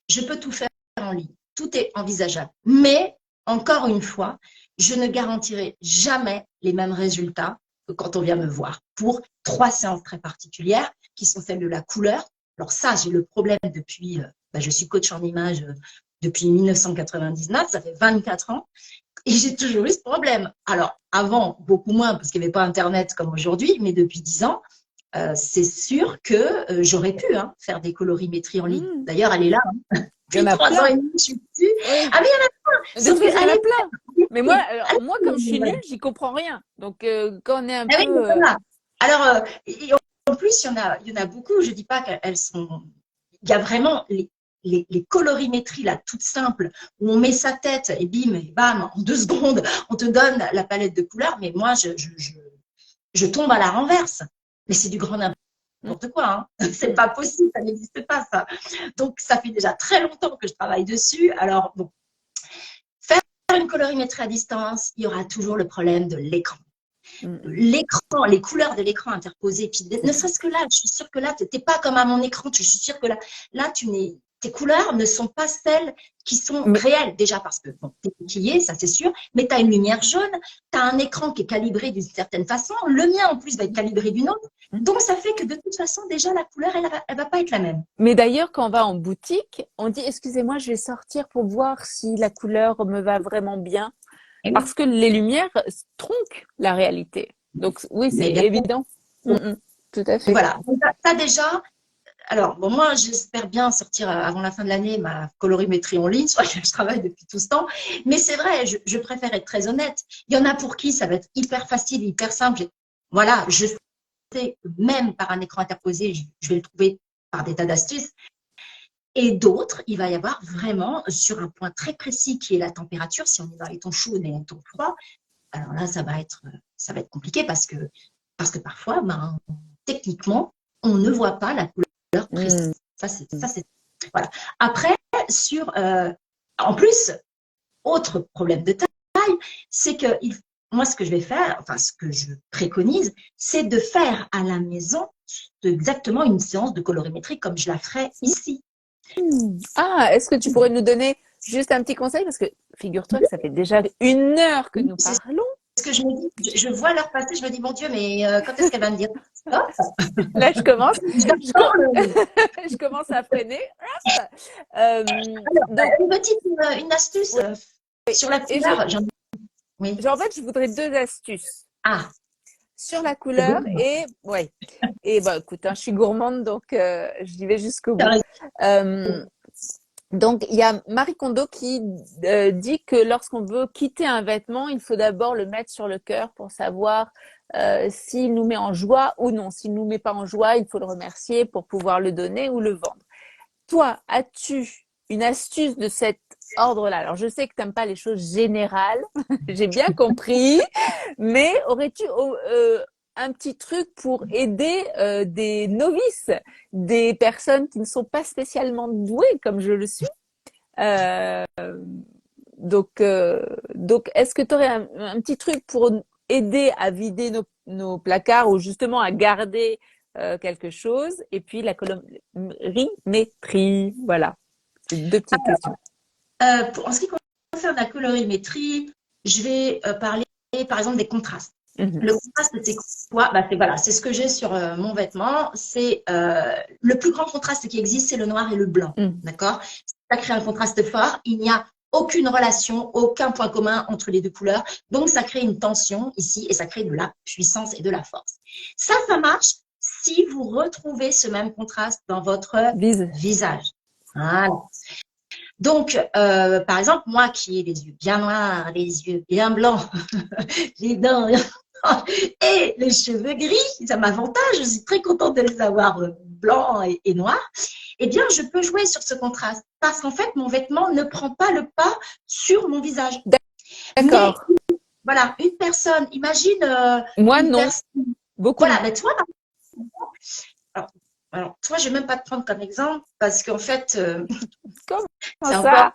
je peux tout faire en ligne. Tout est envisageable. Mais, encore une fois, je ne garantirai jamais les mêmes résultats que quand on vient me voir pour 3 séances très particulières qui sont celles de la couleur. Alors ça, j'ai le problème depuis, je suis coach en image depuis 1999, ça fait 24 ans. Et j'ai toujours eu ce problème. Alors, avant, beaucoup moins, parce qu'il n'y avait pas Internet comme aujourd'hui, mais depuis 10 ans, c'est sûr que j'aurais pu faire des colorimétries en ligne. D'ailleurs, elle est là. Il y en Depuis a 3 ans plein. et demi, je suis dessus. Oui. Ah, mais il y en a plein. De toute Sauf façon, il y en qu'elle a est plein. Mais moi, alors, elle moi, comme je suis voilà. nulle, j'y comprends rien. Donc, quand on est un Ah oui, mais peu… voilà. Alors, et en plus, il y en a beaucoup. Je ne dis pas qu'elles sont. Il y a vraiment les colorimétries là, toutes simples, où on met sa tête et bim, et bam, en 2 secondes, on te donne la palette de couleurs. Mais moi, je tombe à la renverse. Mais c'est du grand n'importe quoi. Hein. C'est pas possible, ça n'existe pas, ça. Donc, ça fait déjà très longtemps que je travaille dessus. Alors, bon, faire une colorimétrie à distance, il y aura toujours le problème de l'écran. L'écran, les couleurs de l'écran interposées, puis ne serait-ce que là, je suis sûre que là, tu n'es pas comme à mon écran, je suis sûre que là tes couleurs ne sont pas celles qui sont Mais, réelles, déjà parce que bon, tu es maquillée, ça c'est sûr, mais tu as une lumière jaune, tu as un écran qui est calibré d'une certaine façon, le mien en plus va être calibré d'une autre, donc ça fait que de toute façon, déjà la couleur, elle va pas être la même. mais d'ailleurs, quand on va en boutique, on dit, excusez-moi, je vais sortir pour voir si la couleur me va vraiment bien. Et oui, Parce que les lumières tronquent la réalité. Donc, oui, c'est mais bien sûr. évident. Tout à Donc fait. voilà, donc, ça déjà, alors, bon, moi, j'espère bien sortir avant la fin de l'année ma colorimétrie en ligne, sur laquelle je travaille depuis tout ce temps. Mais c'est vrai, je préfère être très honnête. Il y en a pour qui ça va être hyper facile, hyper simple. Voilà, je sais que même par un écran interposé, je vais le trouver par des tas d'astuces. Et d'autres, il va y avoir vraiment sur un point très précis qui est la température. Si on est dans les tons chauds ou dans les tons froids, alors là, ça va être compliqué parce que parfois, techniquement, on ne voit pas la couleur précise. Ça, c'est voilà. Après, en plus, autre problème de taille, c'est que moi, ce que je vais faire, enfin, ce que je préconise, c'est de faire à la maison exactement une séance de colorimétrie comme je la ferais ici. Ah, est-ce que tu pourrais nous donner juste un petit conseil? Parce que figure-toi que ça fait déjà 1 heure que nous C'est parlons. ce que je me dis. Je vois l'heure passer, je me dis, mon Dieu, mais quand est-ce qu'elle va me dire stop? Là, je commence. J'attends Je commence à freiner. Alors, Donc, une astuce sur la et couleur. Oui. en fait, je voudrais 2 astuces Ah, sur la c'est couleur bon. et, ouais. Et bah, écoute, hein, je suis gourmande, donc j'y vais jusqu'au T'as bout. raison. Donc, il y a Marie Kondo qui dit que lorsqu'on veut quitter un vêtement, il faut d'abord le mettre sur le cœur pour savoir s'il nous met en joie ou non. S'il nous met pas en joie, il faut le remercier pour pouvoir le donner ou le vendre. Toi, as-tu une astuce de cet ordre-là? Alors, je sais que tu n'aimes pas les choses générales, j'ai bien compris, mais aurais-tu un petit truc pour aider des novices, des personnes qui ne sont pas spécialement douées comme je le suis? Euh, donc, est-ce que tu aurais un petit truc pour aider à vider nos placards ou justement à garder quelque chose? Et puis la colorimétrie, voilà. C'est 2 petites questions. En ce qui concerne la colorimétrie, je vais parler par exemple des contrastes. Le contraste, c'est quoi? C'est ce que j'ai sur mon vêtement. C'est le plus grand contraste qui existe, c'est le noir et le blanc. D'accord? Ça crée un contraste fort. Il n'y a aucune relation, aucun point commun entre les deux couleurs. Donc, ça crée une tension ici et ça crée de la puissance et de la force. Ça marche si vous retrouvez ce même contraste dans votre visage. Voilà. Donc, par exemple, moi qui ai les yeux bien noirs, les yeux bien blancs, les dents et les cheveux gris, ça m'avantage, je suis très contente de les avoir blancs et noirs, eh bien, je peux jouer sur ce contraste parce qu'en fait, mon vêtement ne prend pas le pas sur mon visage. D'accord. Mais, voilà, une personne, imagine… Moi, non. Beaucoup. Voilà, mais toi, alors, toi, je ne vais même pas te prendre comme exemple parce qu'en fait, comment ça?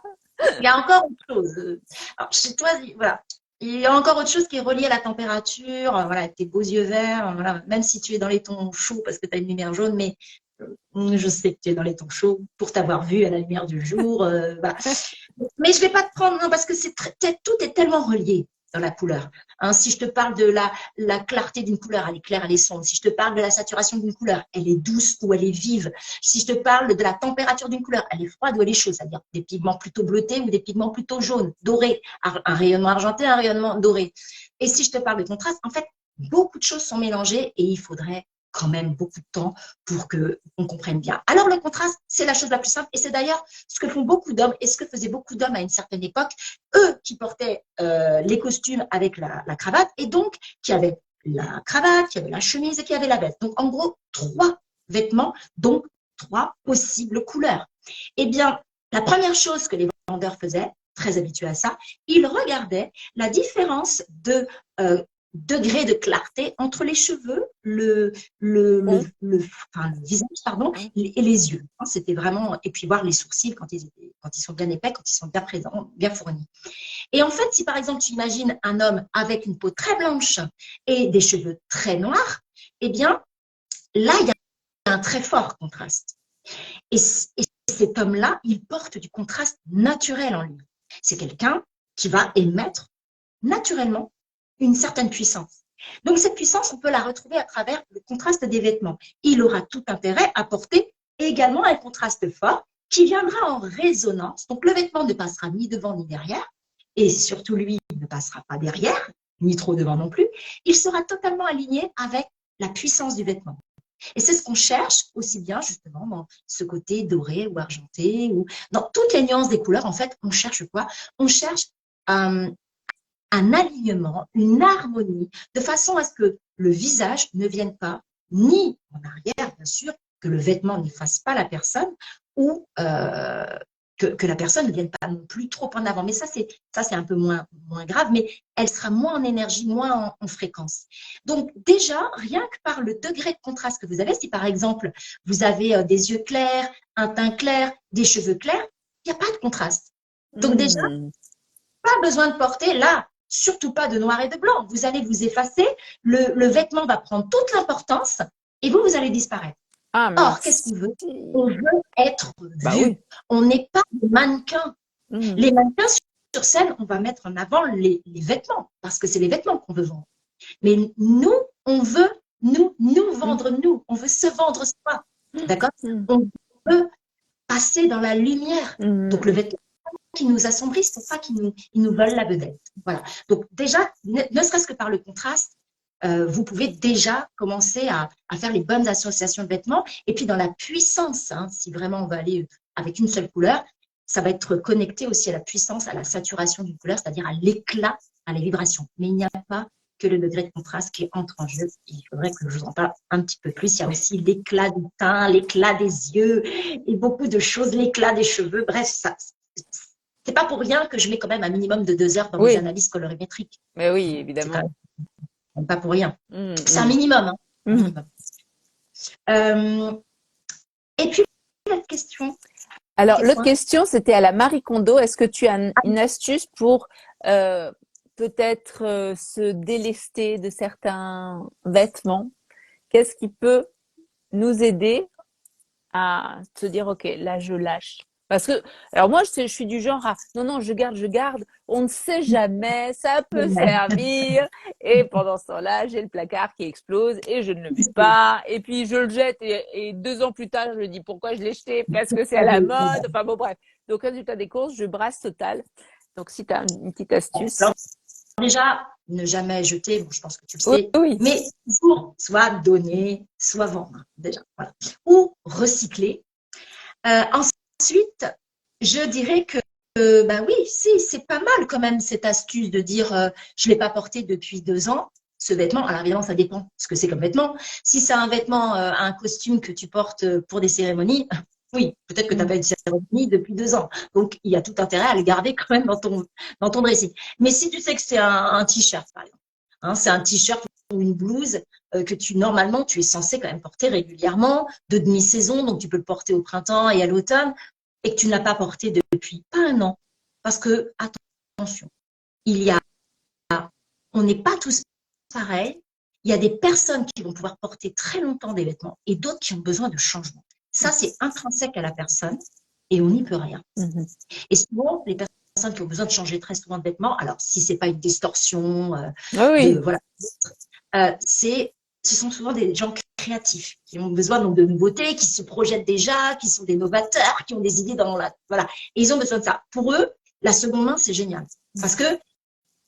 Il y a encore autre chose. Alors, chez toi, voilà. Il y a encore autre chose qui est reliée à la température, voilà, tes beaux yeux verts, voilà, même si tu es dans les tons chauds parce que tu as une lumière jaune, mais je sais que tu es dans les tons chauds pour t'avoir vu à la lumière du jour. Voilà. Mais je ne vais pas te prendre, non, parce que tout est tellement relié dans la couleur. Hein, si je te parle de la clarté d'une couleur, elle est claire, elle est sombre. Si je te parle de la saturation d'une couleur, elle est douce ou elle est vive. Si je te parle de la température d'une couleur, elle est froide ou elle est chaude, c'est-à-dire des pigments plutôt bleutés ou des pigments plutôt jaunes, dorés, un rayonnement argenté, un rayonnement doré. Et si je te parle de contraste, en fait, beaucoup de choses sont mélangées et il faudrait quand même beaucoup de temps pour qu'on comprenne bien. Alors, le contraste, c'est la chose la plus simple et c'est d'ailleurs ce que font beaucoup d'hommes et ce que faisaient beaucoup d'hommes à une certaine époque, eux qui portaient les costumes avec la cravate et donc qui avaient la cravate, qui avaient la chemise et qui avaient la veste. Donc, en gros, 3 vêtements, donc 3 possibles couleurs. Eh bien, la première chose que les vendeurs faisaient, très habitués à ça, ils regardaient la différence de degré de clarté entre les cheveux, le visage, pardon, et les yeux. C'était vraiment, et puis voir les sourcils quand ils sont bien épais, quand ils sont bien présents, bien fournis. Et en fait, si par exemple tu imagines un homme avec une peau très blanche et des cheveux très noirs, eh bien là, il y a un très fort contraste. Et cet homme-là, il porte du contraste naturel en lui. C'est quelqu'un qui va émettre naturellement une certaine puissance. Donc, cette puissance, on peut la retrouver à travers le contraste des vêtements. Il aura tout intérêt à porter également un contraste fort qui viendra en résonance. Donc, le vêtement ne passera ni devant ni derrière, et surtout lui, il ne passera pas derrière, ni trop devant non plus. Il sera totalement aligné avec la puissance du vêtement. Et c'est ce qu'on cherche aussi bien justement dans ce côté doré ou argenté, ou dans toutes les nuances des couleurs. En fait, on cherche quoi? On cherche un alignement, une harmonie, de façon à ce que le visage ne vienne pas ni en arrière, bien sûr, que le vêtement n'efface pas la personne, ou que la personne ne vienne pas non plus trop en avant. Mais ça, c'est un peu moins grave, mais elle sera moins en énergie, moins en fréquence. Donc déjà, rien que par le degré de contraste que vous avez, si par exemple, vous avez des yeux clairs, un teint clair, des cheveux clairs, il n'y a pas de contraste. Donc déjà, pas besoin de porter là, surtout pas de noir et de blanc. Vous allez vous effacer, le vêtement va prendre toute l'importance et vous allez disparaître. Or, qu'est-ce qu'on veut? On veut être vu. Oui. On n'est pas des mannequins. Les mannequins, sur scène, on va mettre en avant les vêtements parce que c'est les vêtements qu'on veut vendre. Mais nous, on veut nous vendre nous. On veut se vendre soi. D'accord? On veut passer dans la lumière. Donc, le vêtement qui nous assombrissent, c'est ça qui nous volent la vedette. Voilà. Donc déjà, ne serait-ce que par le contraste, vous pouvez déjà commencer à faire les bonnes associations de vêtements. Et puis dans la puissance, hein, si vraiment on va aller avec une seule couleur, ça va être connecté aussi à la puissance, à la saturation d'une couleur, c'est-à-dire à l'éclat, à la vibration. Mais il n'y a pas que le degré de contraste qui entre en jeu. Il faudrait que je vous en parle un petit peu plus. Il y a aussi l'éclat du teint, l'éclat des yeux et beaucoup de choses, l'éclat des cheveux. Bref, ça… C'est pas pour rien que je mets quand même un minimum de 2 heures dans mes analyses colorimétriques. Mais oui, évidemment. C'est pas pour rien. C'est un minimum. Hein. Et puis, l'autre question. Alors, l'autre question, c'était à la Marie Kondo. Est-ce que tu as une astuce pour peut-être se délester de certains vêtements? Qu'est-ce qui peut nous aider à se dire, OK, là, je lâche? Parce que, alors moi, je suis du genre à, non, je garde, on ne sait jamais, ça peut servir. Et pendant ce temps-là, j'ai le placard qui explose et je ne le mets pas. Et puis, je le jette et 2 ans plus tard, je me dis pourquoi je l'ai jeté? Parce que c'est à la mode. Enfin bon, bref. Donc, résultat des courses, je brasse total. Donc, si tu as une petite astuce. Alors, déjà, ne jamais jeter, bon, je pense que tu le Oui, sais, oui. mais toujours soit donner, soit vendre, déjà. Voilà. Ou recycler. Ensuite, je dirais que, bah oui, si, c'est pas mal quand même cette astuce de dire je ne l'ai pas porté depuis 2 ans, ce vêtement. Alors évidemment, ça dépend ce que c'est comme vêtement. Si c'est un vêtement, un costume que tu portes pour des cérémonies, oui, peut-être que tu n'as pas eu de cérémonie depuis 2 ans. Donc, il y a tout intérêt à le garder quand même dans ton dressing. Mais si tu sais que c'est un t-shirt, par exemple, hein, c'est un t-shirt ou une blouse que normalement, tu es censé quand même porter régulièrement, de demi-saison, donc tu peux le porter au printemps et à l'automne, et que tu ne l'as pas porté depuis pas un an. Parce que, attention, il y a, on n'est pas tous pareils. Il y a des personnes qui vont pouvoir porter très longtemps des vêtements et d'autres qui ont besoin de changement. Ça, c'est intrinsèque à la personne et on n'y peut rien. Et souvent, les personnes qui ont besoin de changer très souvent de vêtements, alors si c'est pas une distorsion, Oui. voilà, ce sont souvent des gens créatifs qui ont besoin donc de nouveautés, qui se projettent déjà, qui sont des novateurs, qui ont des idées voilà. Et ils ont besoin de ça. Pour eux, la seconde main, c'est génial parce que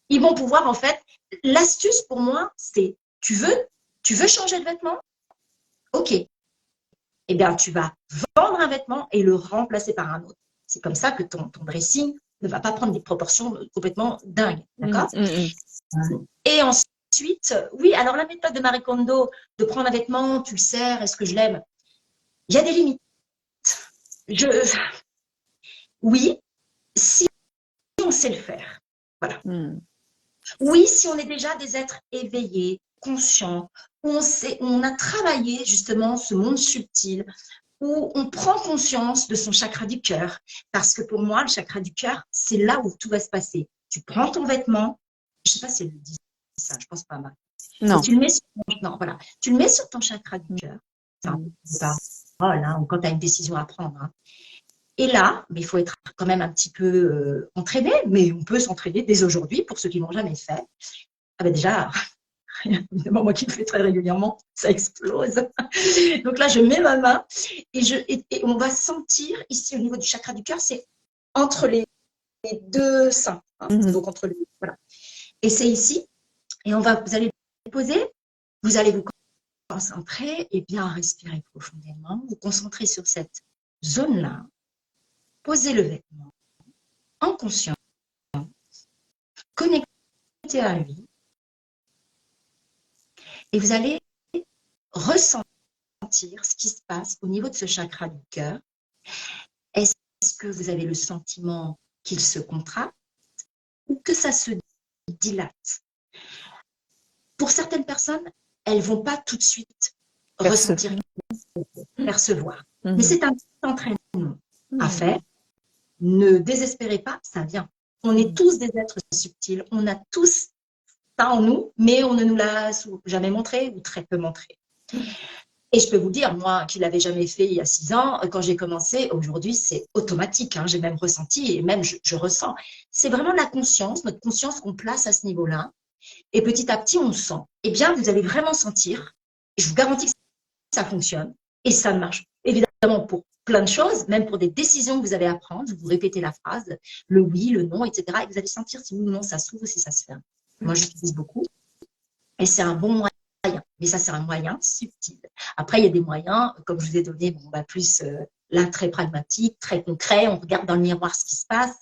ils vont pouvoir en fait. L'astuce pour moi, c'est tu veux changer de vêtement, ok. Eh bien, tu vas vendre un vêtement et le remplacer par un autre. C'est comme ça que ton dressing ne va pas prendre des proportions complètement dingues, d'accord? Et ensuite, oui, alors la méthode de Marie Kondo, de prendre un vêtement, tu le serres, est-ce que je l'aime? Il y a des limites. Oui, si on sait le faire. Voilà. Oui, si on est déjà des êtres éveillés, conscients, on a travaillé justement ce monde subtil, où on prend conscience de son chakra du cœur. Parce que pour moi, le chakra du cœur, c'est là où tout va se passer. Tu prends ton vêtement, je ne sais pas si elle dit ça, je pense pas mal. Non. Et tu le mets tu le mets sur ton chakra du cœur. Enfin, voilà, ou quand tu as une décision à prendre. Hein. Et là, mais il faut être quand même un petit peu entraîné, mais on peut s'entraîner dès aujourd'hui pour ceux qui ne l'ont jamais fait. Ah ben déjà, évidemment, moi qui le fais très régulièrement, ça explose. Donc là, je mets ma main et on va sentir ici au niveau du chakra du cœur, c'est entre les deux seins. Hein, donc entre les, voilà. Et c'est ici. Et vous allez le poser, vous allez vous concentrer et bien respirer profondément, vous concentrer sur cette zone-là, posez le vêtement en conscience, connecté à lui, et vous allez ressentir ce qui se passe au niveau de ce chakra du cœur. Est-ce que vous avez le sentiment qu'il se contracte ou que ça se dilate? Pour certaines personnes, elles ne vont pas tout de suite ressentir, percevoir. Mais c'est un petit entraînement à faire. Ne désespérez pas, ça vient. On est tous des êtres subtils, on a tous ça en nous, mais on ne nous l'a jamais montré ou très peu montré. Et je peux vous dire, moi qui ne l'avais jamais fait il y a 6 ans, quand j'ai commencé, aujourd'hui c'est automatique, hein, j'ai même ressenti et même je ressens. C'est vraiment la conscience, notre conscience qu'on place à ce niveau-là. Et petit à petit, on sent. Eh bien, vous allez vraiment sentir, et je vous garantis que ça fonctionne, et ça marche. Évidemment, pour plein de choses, même pour des décisions que vous avez à prendre, vous répétez la phrase, le oui, le non, etc. Et vous allez sentir si oui ou non ça s'ouvre ou si ça se ferme. Moi, j'utilise beaucoup. Et c'est un bon moyen. Mais ça, c'est un moyen subtil. Après, il y a des moyens, comme je vous ai donné, plus là, très pragmatique, très concret. On regarde dans le miroir ce qui se passe.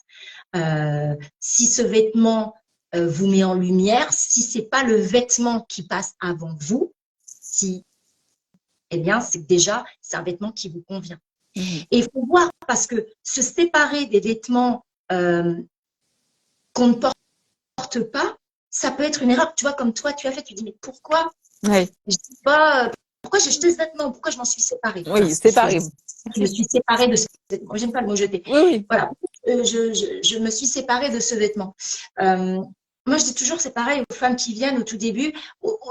Si ce vêtement vous met en lumière, si ce n'est pas le vêtement qui passe avant vous, eh bien, c'est que déjà, c'est un vêtement qui vous convient. Et il faut voir, parce que se séparer des vêtements qu'on ne porte pas, ça peut être une erreur. Tu vois, comme toi, tu as fait, tu dis, mais pourquoi je dis pas, pourquoi j'ai jeté ce vêtement? Pourquoi je m'en suis séparée? Oui, séparée. Je me suis séparée de ce vêtement. J'aime pas le mot jeter. Oui. Voilà. Je me suis séparée de ce vêtement. Moi, je dis toujours, c'est pareil aux femmes qui viennent au tout début.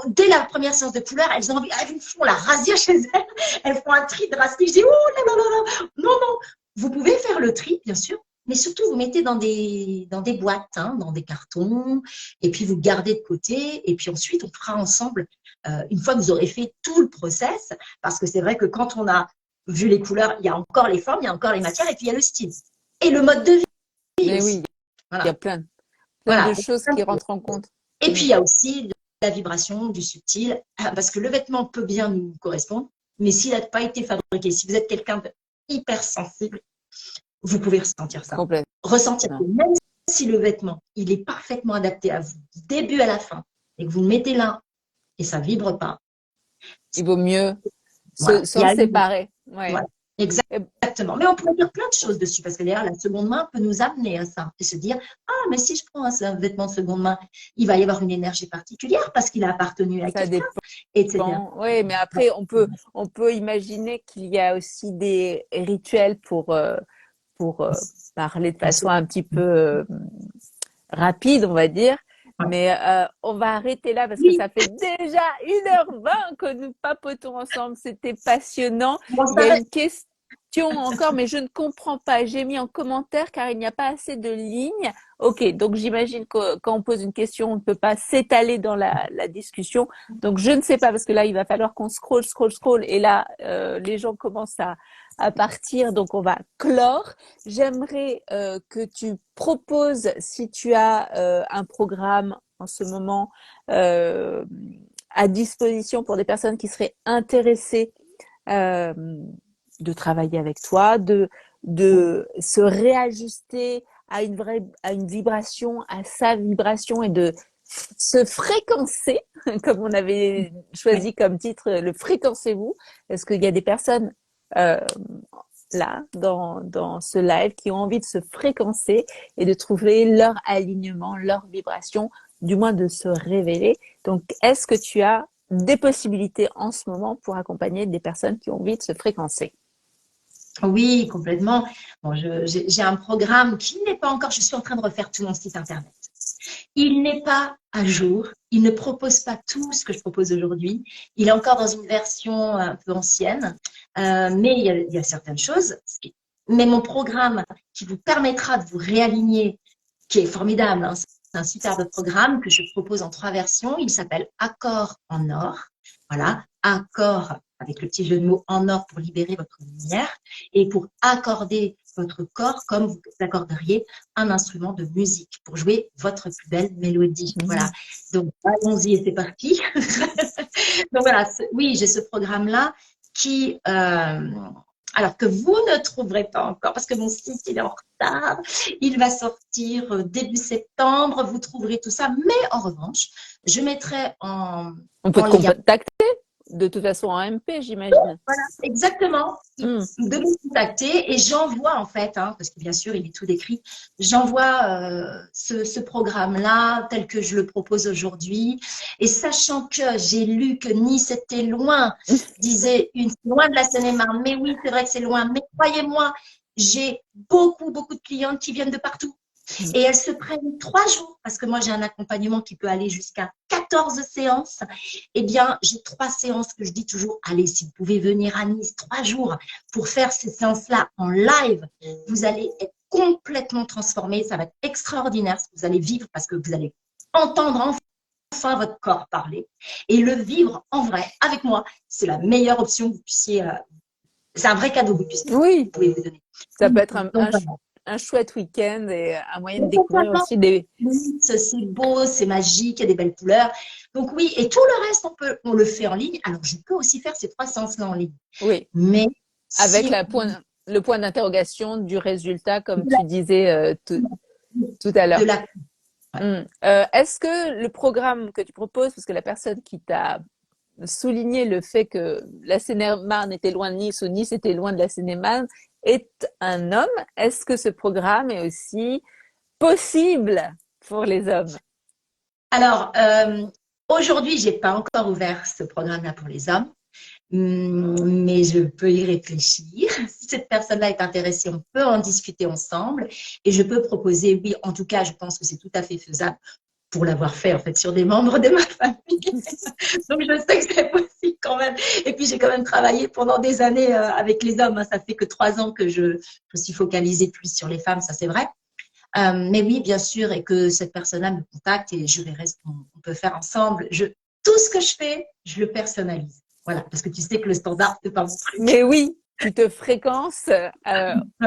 Dès la première séance de couleur, elles ont envie, elles font la razzia chez elles. Elles font un tri drastique. Je dis, oh non, non, non, non, non. Vous pouvez faire le tri, bien sûr. Mais surtout, vous mettez dans des boîtes, hein, dans des cartons, et puis vous gardez de côté. Et puis ensuite, on fera ensemble, une fois que vous aurez fait tout le process, parce que c'est vrai que quand on a vu les couleurs, il y a encore les formes, il y a encore les matières, et puis il y a le style. et le mode de vie Mais aussi. oui, il y a Voilà. plein Voilà. de choses qui rentrent en compte. Et puis, il y a aussi de la vibration, du subtil, parce que le vêtement peut bien nous correspondre, mais s'il n'a pas été fabriqué, si vous êtes quelqu'un d'hyper sensible, vous pouvez ressentir ça. Complètement. Ressentir que même si le vêtement, il est parfaitement adapté à vous, du début à la fin, et que vous le mettez là et ça ne vibre pas. Il vaut mieux Voilà. s'en séparer. Ouais. Voilà. Exactement. Mais on pourrait dire plein de choses dessus, parce que d'ailleurs, la seconde main peut nous amener à ça, et se dire, ah, mais si je prends un vêtement de seconde main, il va y avoir une énergie particulière parce qu'il a appartenu à Ça quelqu'un, dépend. etc. Oui, mais après, on peut imaginer qu'il y a aussi des rituels pour parler de façon un petit peu rapide, on va dire. Mais on va arrêter là parce que ça fait déjà 1h20 que nous papotons ensemble. C'était passionnant. Il y a une question encore, mais je ne comprends pas. J'ai mis en commentaire car il n'y a pas assez de lignes. Ok, donc j'imagine que quand on pose une question, on ne peut pas s'étaler dans la discussion. Donc je ne sais pas parce que là, il va falloir qu'on scroll. Et là, les gens commencent à partir. Donc on va clore. J'aimerais que tu proposes, si tu as un programme en ce moment à disposition pour des personnes qui seraient intéressées de travailler avec toi, de se réajuster à une vibration, à sa vibration et de se fréquencer, comme on avait choisi comme titre, le fréquencez-vous. Est-ce qu'il y a des personnes là, dans ce live, qui ont envie de se fréquencer et de trouver leur alignement, leur vibration, du moins de se révéler. Donc, est-ce que tu as des possibilités en ce moment pour accompagner des personnes qui ont envie de se fréquencer? Oui, complètement. Bon, j'ai un programme qui n'est pas encore, je suis en train de refaire tout mon site internet. Il n'est pas à jour, il ne propose pas tout ce que je propose aujourd'hui. Il est encore dans une version un peu ancienne, mais il y a certaines choses. Mais mon programme qui vous permettra de vous réaligner, qui est formidable, hein, c'est un superbe programme que je propose en 3 versions. Il s'appelle Accord en or. Voilà, accord avec le petit jeu de mots en or pour libérer votre lumière et pour accorder votre corps comme vous accorderiez un instrument de musique pour jouer votre plus belle mélodie. Voilà. Donc, allons-y et c'est parti. Donc, voilà. Oui, j'ai ce programme-là qui, alors que vous ne trouverez pas encore parce que mon site, il est en retard. Il va sortir début septembre. Vous trouverez tout ça. Mais en revanche, je mettrai On peut te lien. contacter de toute façon en MP, j'imagine. Voilà, exactement. De me contacter et j'envoie en fait, hein, parce que bien sûr il est tout décrit, j'envoie ce programme-là tel que je le propose aujourd'hui. Et sachant que j'ai lu que Nice était loin, disait loin de la Seine-et-Marne, mais oui, c'est vrai que c'est loin, mais croyez-moi, j'ai beaucoup de clientes qui viennent de partout. Et elles se prennent 3 jours, parce que moi j'ai un accompagnement qui peut aller jusqu'à 14 séances. Eh bien, j'ai 3 séances que je dis toujours, allez, si vous pouvez venir à Nice 3 jours pour faire ces séances-là en live, vous allez être complètement transformé, ça va être extraordinaire ce que vous allez vivre parce que vous allez entendre enfin votre corps parler et le vivre en vrai avec moi. C'est la meilleure option que vous puissiez, c'est un vrai cadeau que vous pouvez vous donner. Ça peut être un chouette week-end et un moyen de découvrir aussi des… C'est beau, c'est magique, il y a des belles couleurs. Donc oui, et tout le reste, on le fait en ligne. Alors, je peux aussi faire ces 3 séances-là en ligne. Oui, mais avec le point d'interrogation du résultat, comme tu disais tout à l'heure. Est-ce que le programme que tu proposes, parce que la personne qui t'a souligné le fait que la Seine-et-Marne était loin de Nice ou Nice était loin de la Seine-et-Marne, est un homme, est-ce que ce programme est aussi possible pour les hommes? Alors, aujourd'hui, je n'ai pas encore ouvert ce programme-là pour les hommes, mais je peux y réfléchir. Si cette personne-là est intéressée, on peut en discuter ensemble et je peux proposer, oui, en tout cas, je pense que c'est tout à fait faisable pour l'avoir fait en fait sur des membres de ma famille. Donc je sais que c'est possible quand même. Et puis j'ai quand même travaillé pendant des années avec les hommes. Ça fait que 3 ans que je me suis focalisée plus sur les femmes, ça c'est vrai. Mais oui, bien sûr, et que cette personne-là me contacte et je verrai ce qu'on peut faire ensemble. Tout ce que je fais, je le personnalise. Voilà, parce que tu sais que le standard, c'est pas mon truc. Mais oui, tu te fréquences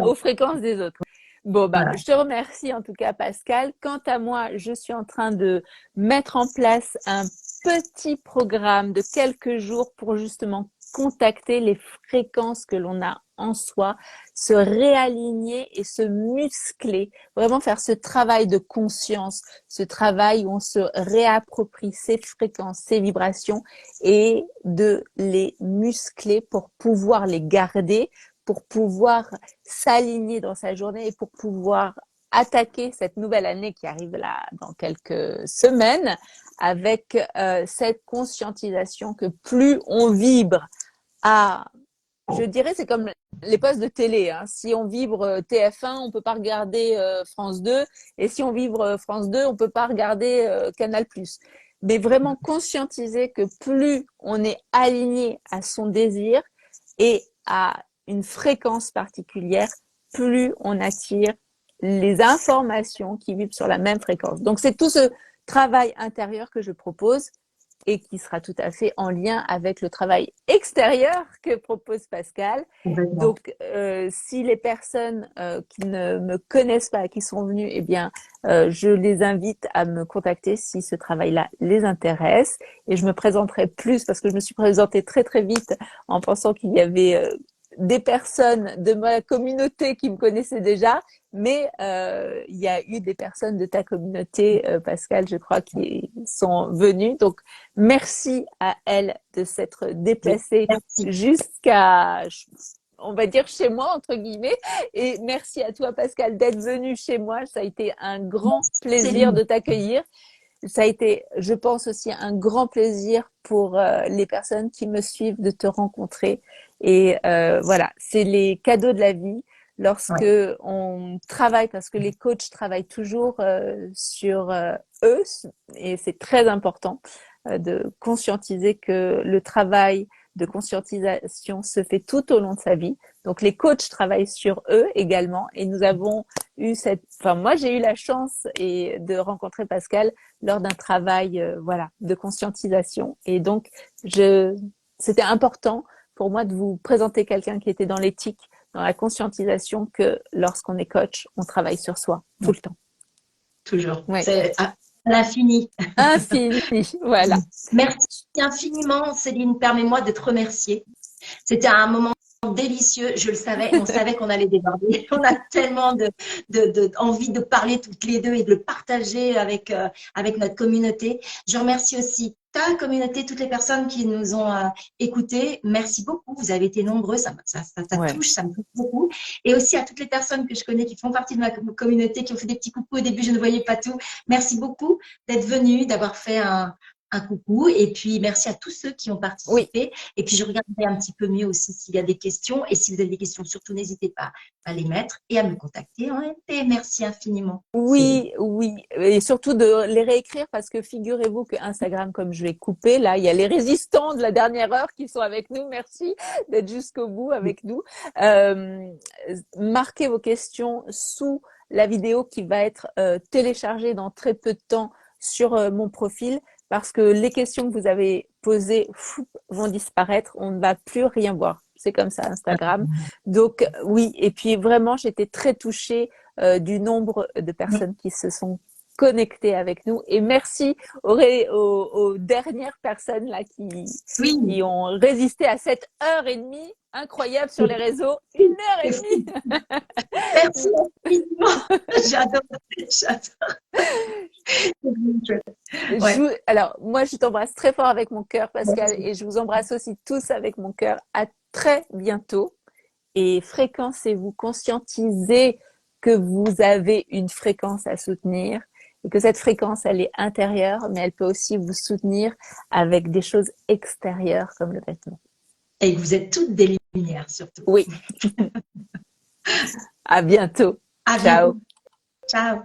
aux fréquences des autres. Bon, bah, Voilà. je te remercie en tout cas, Pascal. Quant à moi, je suis en train de mettre en place un petit programme de quelques jours pour justement contacter les fréquences que l'on a en soi, se réaligner et se muscler, vraiment faire ce travail de conscience, ce travail où on se réapproprie ces fréquences, ces vibrations et de les muscler pour pouvoir les garder, pour pouvoir s'aligner dans sa journée et pour pouvoir attaquer cette nouvelle année qui arrive là dans quelques semaines avec cette conscientisation que plus on vibre à, je dirais, c'est comme les postes de télé. Hein. Si on vibre TF1, on peut pas regarder France 2, et si on vibre France 2, on peut pas regarder Canal+. Mais vraiment conscientiser que plus on est aligné à son désir et à une fréquence particulière, plus on attire les informations qui vibrent sur la même fréquence. Donc c'est tout ce travail intérieur que je propose et qui sera tout à fait en lien avec le travail extérieur que propose Pascal. Complètement. Donc, si les personnes qui ne me connaissent pas, qui sont venues, eh bien, je les invite à me contacter si ce travail-là les intéresse. Et je me présenterai plus parce que je me suis présentée très très vite en pensant qu'il y avait des personnes de ma communauté qui me connaissaient déjà, mais il y a eu des personnes de ta communauté, Pascal, je crois, qui sont venues. Donc, merci à elles de s'être déplacées Merci. jusqu'à, on va dire, chez moi, entre guillemets. Et merci à toi, Pascal, d'être venu chez moi. Ça a été un grand Merci, plaisir Céline. de t'accueillir. Ça a été, je pense aussi, un grand plaisir pour les personnes qui me suivent de te rencontrer. Et voilà, c'est les cadeaux de la vie lorsque Ouais. on travaille, parce que les coachs travaillent toujours sur eux, et c'est très important de conscientiser que le travail de conscientisation se fait tout au long de sa vie. Donc les coachs travaillent sur eux également, et nous avons eu cette, enfin moi j'ai eu la chance et de rencontrer Pascal lors d'un travail voilà de conscientisation, et donc je c'était important pour moi de vous présenter quelqu'un qui était dans l'éthique, dans la conscientisation, que lorsqu'on est coach, on travaille sur soi tout le temps. Toujours. Ouais, C'est à l'infini. infini, voilà. Merci infiniment, Céline. Permets-moi de te remercier. C'était un moment délicieux. Je le savais. On savait qu'on allait déborder. On a tellement envie de parler toutes les deux et de le partager avec notre communauté. Je remercie aussi ta communauté, toutes les personnes qui nous ont écoutés. Merci beaucoup. Vous avez été nombreux. Ça Ouais. touche, ça me touche beaucoup. Et aussi à toutes les personnes que je connais qui font partie de ma communauté, qui ont fait des petits coucous au début. Je ne voyais pas tout. Merci beaucoup d'être venus, d'avoir fait un coucou. Et puis, merci à tous ceux qui ont Oui, participé. Et puis, je regarderai un petit peu mieux aussi s'il y a des questions. Et si vous avez des questions, surtout, n'hésitez pas à les mettre et à me contacter en MP. Merci infiniment, Céline. oui, oui, et surtout de les réécrire, parce que figurez-vous que Instagram, comme je l'ai coupé, là, il y a les résistants de la dernière heure qui sont avec nous. Merci d'être jusqu'au bout avec nous. Euh, Marquez vos questions sous la vidéo qui va être téléchargée dans très peu de temps sur mon profil, parce que les questions que vous avez posées vont disparaître. On ne va plus rien voir. C'est comme ça, Instagram. Donc oui, et puis vraiment, j'étais très touchée du nombre de personnes qui se sont connectées avec nous. Et merci aux dernières personnes là Oui, qui ont résisté à cette heure et demie incroyable sur les réseaux. Une heure et c'est fou. Merci demie. infiniment. J'adore. J'adore. Ouais. Alors, moi, je t'embrasse très fort avec mon cœur, Pascal, et je vous embrasse aussi tous avec mon cœur. À très bientôt. Et fréquencez-vous, conscientisez que vous avez une fréquence à soutenir, et que cette fréquence, elle est intérieure, mais elle peut aussi vous soutenir avec des choses extérieures comme le vêtement. Et que vous êtes toutes des lumières, surtout. Oui, à bientôt. À Ciao. bientôt. Ciao.